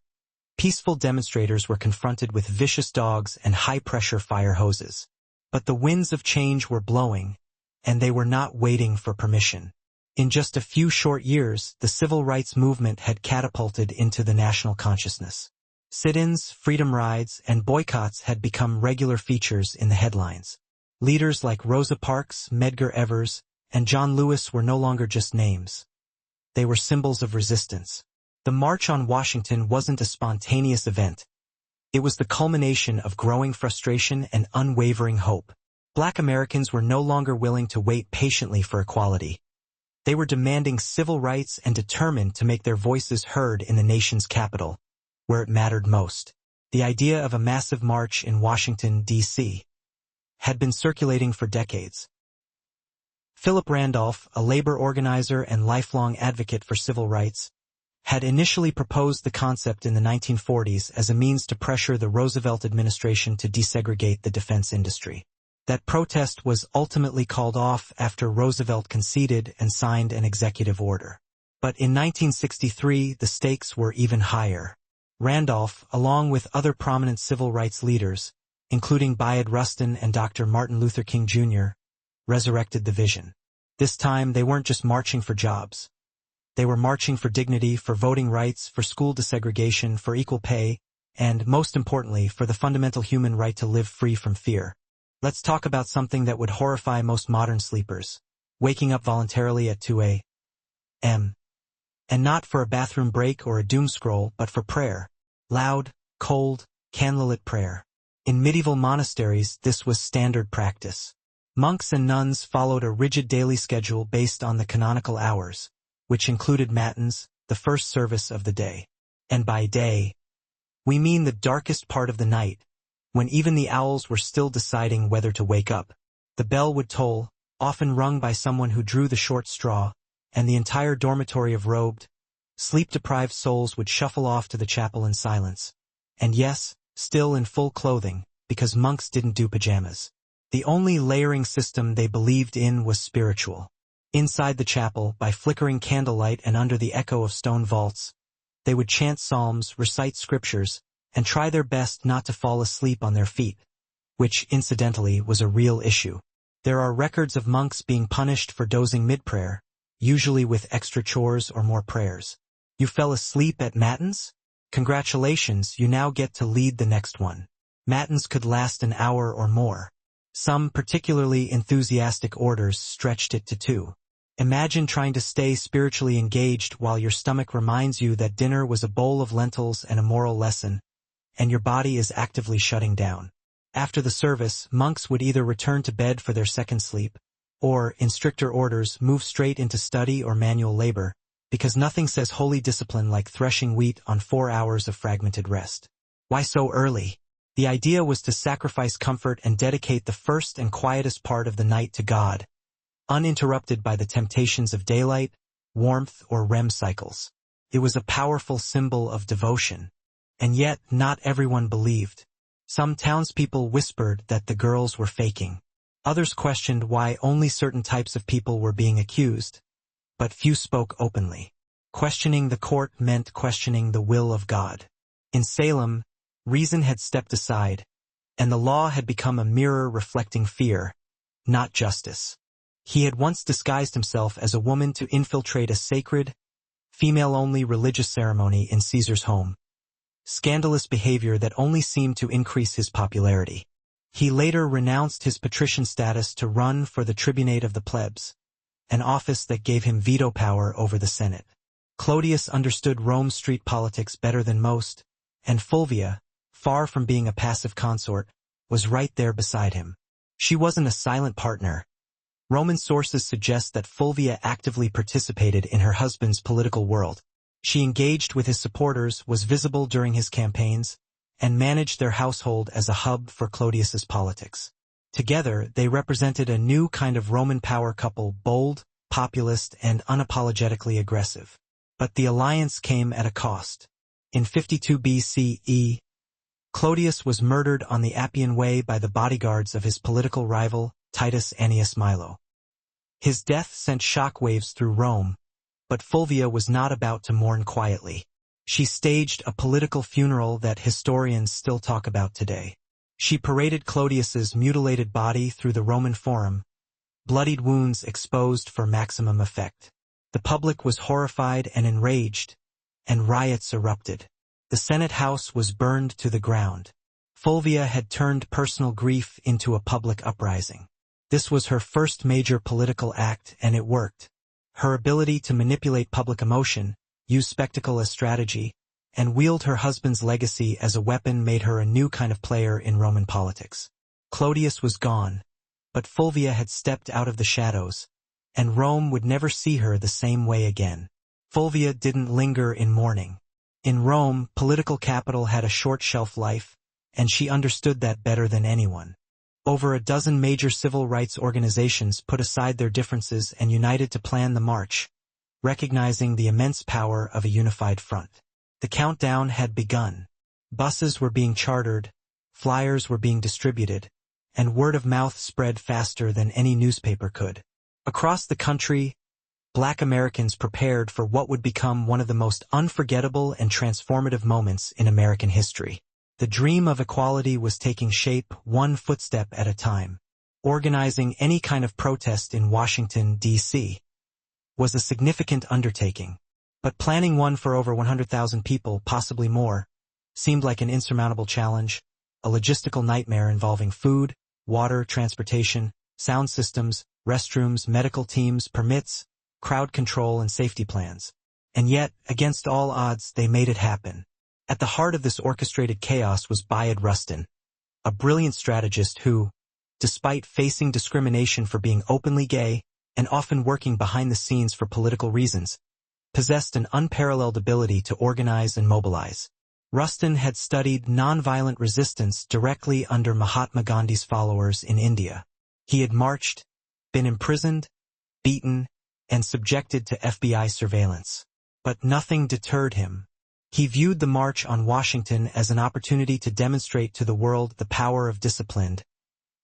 peaceful demonstrators were confronted with vicious dogs and high-pressure fire hoses. But the winds of change were blowing, and they were not waiting for permission. In just a few short years, the civil rights movement had catapulted into the national consciousness. Sit-ins, freedom rides, and boycotts had become regular features in the headlines. Leaders like Rosa Parks, Medgar Evers, and John Lewis were no longer just names. They were symbols of resistance. The March on Washington wasn't a spontaneous event. It was the culmination of growing frustration and unwavering hope. Black Americans were no longer willing to wait patiently for equality. They were demanding civil rights and determined to make their voices heard in the nation's capital, where it mattered most. The idea of a massive march in Washington, D.C. had been circulating for decades. Philip Randolph, a labor organizer and lifelong advocate for civil rights, had initially proposed the concept in the 1940s as a means to pressure the Roosevelt administration to desegregate the defense industry. That protest was ultimately called off after Roosevelt conceded and signed an executive order. But in 1963, the stakes were even higher. Randolph, along with other prominent civil rights leaders, including Bayard Rustin and Dr. Martin Luther King Jr., resurrected the vision. This time, they weren't just marching for jobs. They were marching for dignity, for voting rights, for school desegregation, for equal pay, and, most importantly, for the fundamental human right to live free from fear. Let's talk about something that would horrify most modern sleepers: waking up voluntarily at 2 a.m. And not for a bathroom break or a doom scroll, but for prayer. Loud, cold, candlelit prayer. In medieval monasteries, this was standard practice. Monks and nuns followed a rigid daily schedule based on the canonical hours, which included matins, the first service of the day. And by day, we mean the darkest part of the night, when even the owls were still deciding whether to wake up. The bell would toll, often rung by someone who drew the short straw, and the entire dormitory of robed, sleep-deprived souls would shuffle off to the chapel in silence. And yes, still in full clothing, because monks didn't do pajamas. The only layering system they believed in was spiritual. Inside the chapel, by flickering candlelight and under the echo of stone vaults, they would chant psalms, recite scriptures, and try their best not to fall asleep on their feet, which, incidentally, was a real issue. There are records of monks being punished for dozing mid-prayer, usually with extra chores or more prayers. You fell asleep at matins? Congratulations, you now get to lead the next one. Matins could last an hour or more. Some particularly enthusiastic orders stretched it to 2. Imagine trying to stay spiritually engaged while your stomach reminds you that dinner was a bowl of lentils and a moral lesson, and your body is actively shutting down. After the service, monks would either return to bed for their second sleep, or, in stricter orders, move straight into study or manual labor, because nothing says holy discipline like threshing wheat on 4 hours of fragmented rest. Why so early? The idea was to sacrifice comfort and dedicate the first and quietest part of the night to God, uninterrupted by the temptations of daylight, warmth, or REM cycles. It was a powerful symbol of devotion. And yet, not everyone believed. Some townspeople whispered that the girls were faking. Others questioned why only certain types of people were being accused, but few spoke openly. Questioning the court meant questioning the will of God. In Salem, reason had stepped aside, and the law had become a mirror reflecting fear, not justice. He had once disguised himself as a woman to infiltrate a sacred, female-only religious ceremony in Caesar's home. Scandalous behavior that only seemed to increase his popularity. He later renounced his patrician status to run for the tribunate of the plebs, an office that gave him veto power over the Senate. Clodius understood Rome's street politics better than most, and Fulvia, far from being a passive consort, was right there beside him. She wasn't a silent partner. Roman sources suggest that Fulvia actively participated in her husband's political world. She engaged with his supporters, was visible during his campaigns, and managed their household as a hub for Clodius's politics. Together, they represented a new kind of Roman power couple, bold, populist, and unapologetically aggressive. But the alliance came at a cost. In 52 BCE, Clodius was murdered on the Appian Way by the bodyguards of his political rival, Titus Annius Milo. His death sent shockwaves through Rome, but Fulvia was not about to mourn quietly. She staged a political funeral that historians still talk about today. She paraded Clodius's mutilated body through the Roman Forum, bloodied wounds exposed for maximum effect. The public was horrified and enraged, and riots erupted. The Senate House was burned to the ground. Fulvia had turned personal grief into a public uprising. This was her first major political act, and it worked. Her ability to manipulate public emotion, use spectacle as strategy, and wield her husband's legacy as a weapon made her a new kind of player in Roman politics. Clodius was gone, but Fulvia had stepped out of the shadows, and Rome would never see her the same way again. Fulvia didn't linger in mourning. In Rome, political capital had a short shelf life, and she understood that better than anyone. Over a dozen major civil rights organizations put aside their differences and united to plan the march, recognizing the immense power of a unified front. The countdown had begun. Buses were being chartered, flyers were being distributed, and word of mouth spread faster than any newspaper could. Across the country, Black Americans prepared for what would become one of the most unforgettable and transformative moments in American history. The dream of equality was taking shape one footstep at a time. Organizing any kind of protest in Washington, D.C. was a significant undertaking, but planning one for over 100,000 people, possibly more, seemed like an insurmountable challenge, a logistical nightmare involving food, water, transportation, sound systems, restrooms, medical teams, permits, crowd control, and safety plans. And yet, against all odds, they made it happen. At the heart of this orchestrated chaos was Bayard Rustin, a brilliant strategist who, despite facing discrimination for being openly gay and often working behind the scenes for political reasons, possessed an unparalleled ability to organize and mobilize. Rustin had studied nonviolent resistance directly under Mahatma Gandhi's followers in India. He had marched, been imprisoned, beaten, and subjected to FBI surveillance. But nothing deterred him. He viewed the March on Washington as an opportunity to demonstrate to the world the power of disciplined,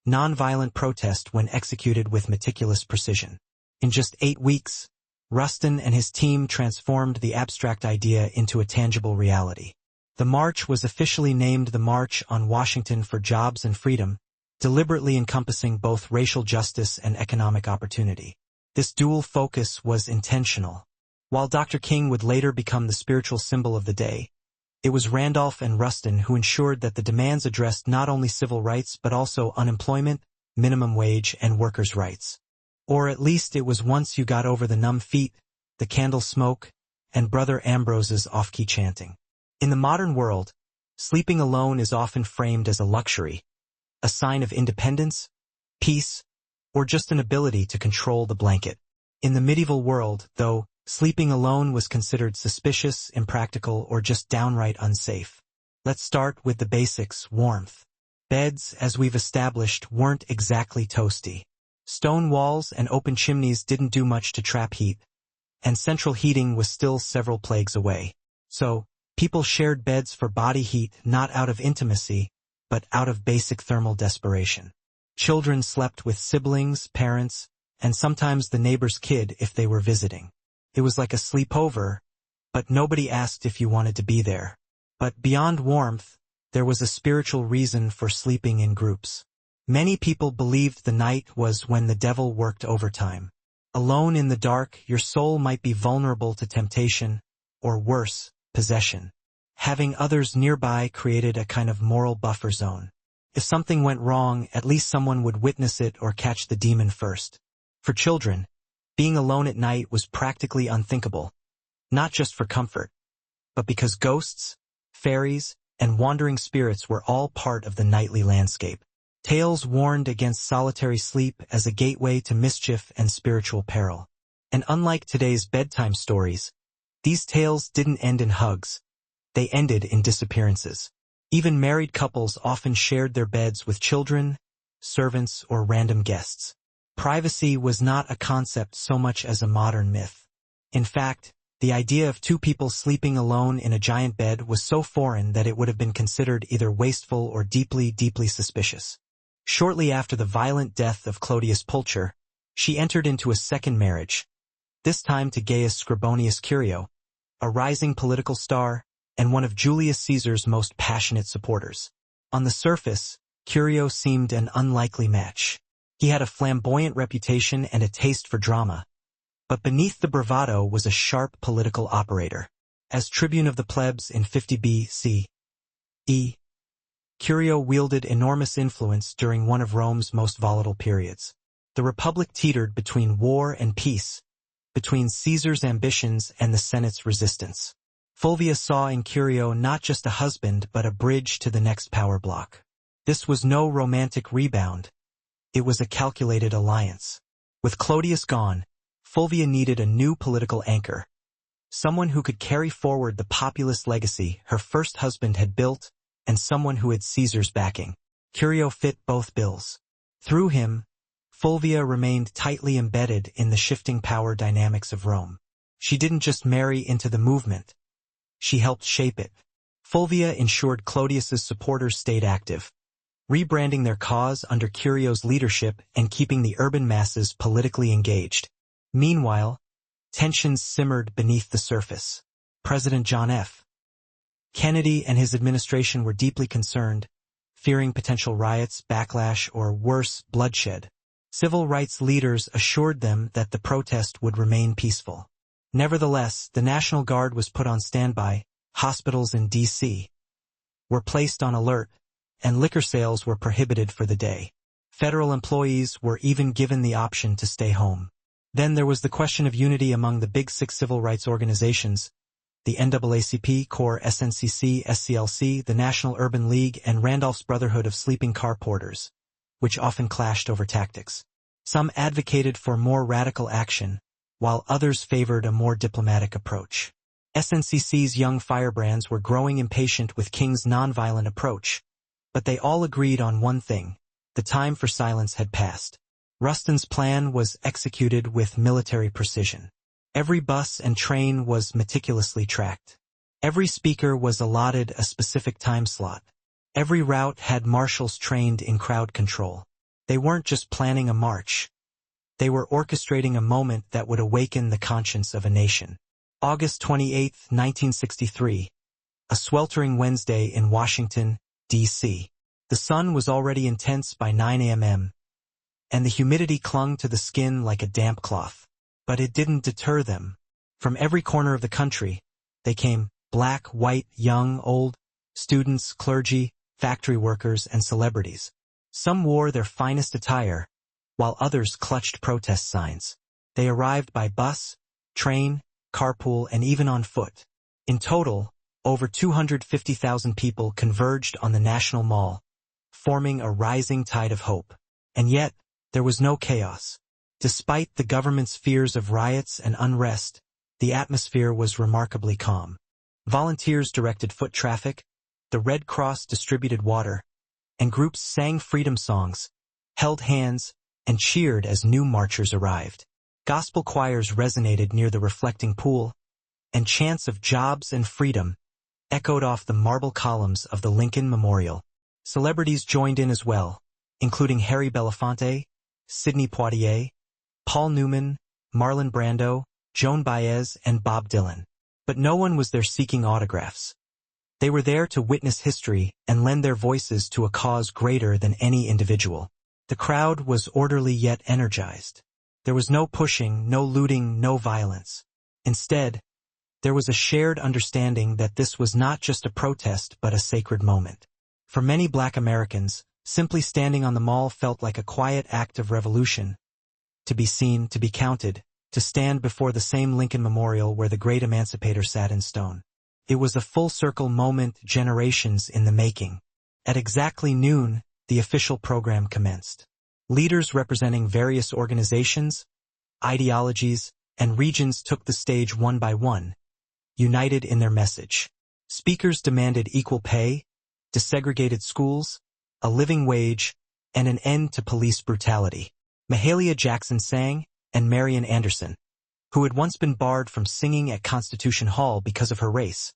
nonviolent protest when executed with meticulous precision. In just 8 weeks, Rustin and his team transformed the abstract idea into a tangible reality. The march was officially named the March on Washington for Jobs and Freedom, deliberately encompassing both racial justice and economic opportunity. This dual focus was intentional. While Dr. King would later become the spiritual symbol of the day, it was Randolph and Rustin who ensured that the demands addressed not only civil rights but also unemployment, minimum wage, and workers' rights. Or at least it was once you got over the numb feet, the candle smoke, and Brother Ambrose's off-key chanting. In the modern world, sleeping alone is often framed as a luxury, a sign of independence, peace, or just an ability to control the blanket. In the medieval world, though, sleeping alone was considered suspicious, impractical, or just downright unsafe. Let's start with the basics: warmth. Beds, as we've established, weren't exactly toasty. Stone walls and open chimneys didn't do much to trap heat, and central heating was still several plagues away. So, people shared beds for body heat not out of intimacy, but out of basic thermal desperation. Children slept with siblings, parents, and sometimes the neighbor's kid if they were visiting. It was like a sleepover, but nobody asked if you wanted to be there. But beyond warmth, there was a spiritual reason for sleeping in groups. Many people believed the night was when the devil worked overtime. Alone in the dark, your soul might be vulnerable to temptation, or worse, possession. Having others nearby created a kind of moral buffer zone. If something went wrong, at least someone would witness it or catch the demon first. For children, being alone at night was practically unthinkable, not just for comfort, but because ghosts, fairies, and wandering spirits were all part of the nightly landscape. Tales warned against solitary sleep as a gateway to mischief and spiritual peril. And unlike today's bedtime stories, these tales didn't end in hugs. They ended in disappearances. Even married couples often shared their beds with children, servants, or random guests. Privacy was not a concept so much as a modern myth. In fact, the idea of two people sleeping alone in a giant bed was so foreign that it would have been considered either wasteful or deeply, deeply suspicious. Shortly after the violent death of Clodius Pulcher, she entered into a second marriage, this time to Gaius Scribonius Curio, a rising political star and one of Julius Caesar's most passionate supporters. On the surface, Curio seemed an unlikely match. He had a flamboyant reputation and a taste for drama, but beneath the bravado was a sharp political operator. As tribune of the plebs in 50 B.C.E., Curio wielded enormous influence during one of Rome's most volatile periods. The Republic teetered between war and peace, between Caesar's ambitions and the Senate's resistance. Fulvia saw in Curio not just a husband but a bridge to the next power block. This was no romantic rebound. It was a calculated alliance. With Clodius gone, Fulvia needed a new political anchor, someone who could carry forward the populist legacy her first husband had built, and someone who had Caesar's backing. Curio fit both bills. Through him, Fulvia remained tightly embedded in the shifting power dynamics of Rome. She didn't just marry into the movement. She helped shape it. Fulvia ensured Clodius's supporters stayed active, rebranding their cause under Curio's leadership and keeping the urban masses politically engaged. Meanwhile, tensions simmered beneath the surface. President John F. Kennedy and his administration were deeply concerned, fearing potential riots, backlash, or worse, bloodshed. Civil rights leaders assured them that the protest would remain peaceful. Nevertheless, the National Guard was put on standby, hospitals in D.C. were placed on alert, and liquor sales were prohibited for the day. Federal employees were even given the option to stay home. Then there was the question of unity among the big six civil rights organizations, the NAACP, CORE, SNCC, SCLC, the National Urban League, and Randolph's Brotherhood of Sleeping Car Porters, which often clashed over tactics. Some advocated for more radical action, while others favored a more diplomatic approach. SNCC's young firebrands were growing impatient with King's nonviolent approach, but they all agreed on one thing: the time for silence had passed. Ruston's plan was executed with military precision. Every bus and train was meticulously tracked. Every speaker was allotted a specific time slot. Every route had marshals trained in crowd control. They weren't just planning a march. They were orchestrating a moment that would awaken the conscience of a nation. August 28, 1963. A sweltering Wednesday in Washington, D.C. The sun was already intense by 9 a.m., and the humidity clung to the skin like a damp cloth. But it didn't deter them. From every corner of the country, they came: black, white, young, old, students, clergy, factory workers, and celebrities. Some wore their finest attire, while others clutched protest signs. They arrived by bus, train, carpool, and even on foot. In total, over 250,000 people converged on the National Mall, forming a rising tide of hope. And yet, there was no chaos. Despite the government's fears of riots and unrest, the atmosphere was remarkably calm. Volunteers directed foot traffic, the Red Cross distributed water, and groups sang freedom songs, held hands, and cheered as new marchers arrived. Gospel choirs resonated near the reflecting pool, and chants of jobs and freedom echoed off the marble columns of the Lincoln Memorial. Celebrities joined in as well, including Harry Belafonte, Sidney Poitier, Paul Newman, Marlon Brando, Joan Baez, and Bob Dylan. But no one was there seeking autographs. They were there to witness history and lend their voices to a cause greater than any individual. The crowd was orderly yet energized. There was no pushing, no looting, no violence. Instead, there was a shared understanding that this was not just a protest but a sacred moment. For many Black Americans, simply standing on the mall felt like a quiet act of revolution. To be seen, to be counted, to stand before the same Lincoln Memorial where the great emancipator sat in stone. It was a full-circle moment, generations in the making. At exactly noon, the official program commenced. Leaders representing various organizations, ideologies, and regions took the stage one by one, united in their message. Speakers demanded equal pay, desegregated schools, a living wage, and an end to police brutality. Mahalia Jackson sang, and Marian Anderson, who had once been barred from singing at Constitution Hall because of her race,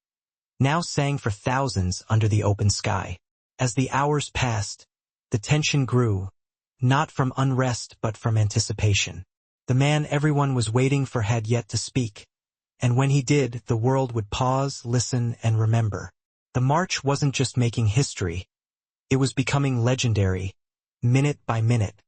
now sang for thousands under the open sky. As the hours passed, the tension grew, not from unrest but from anticipation. The man everyone was waiting for had yet to speak, and when he did, the world would pause, listen, and remember. The march wasn't just making history, it was becoming legendary, minute by minute.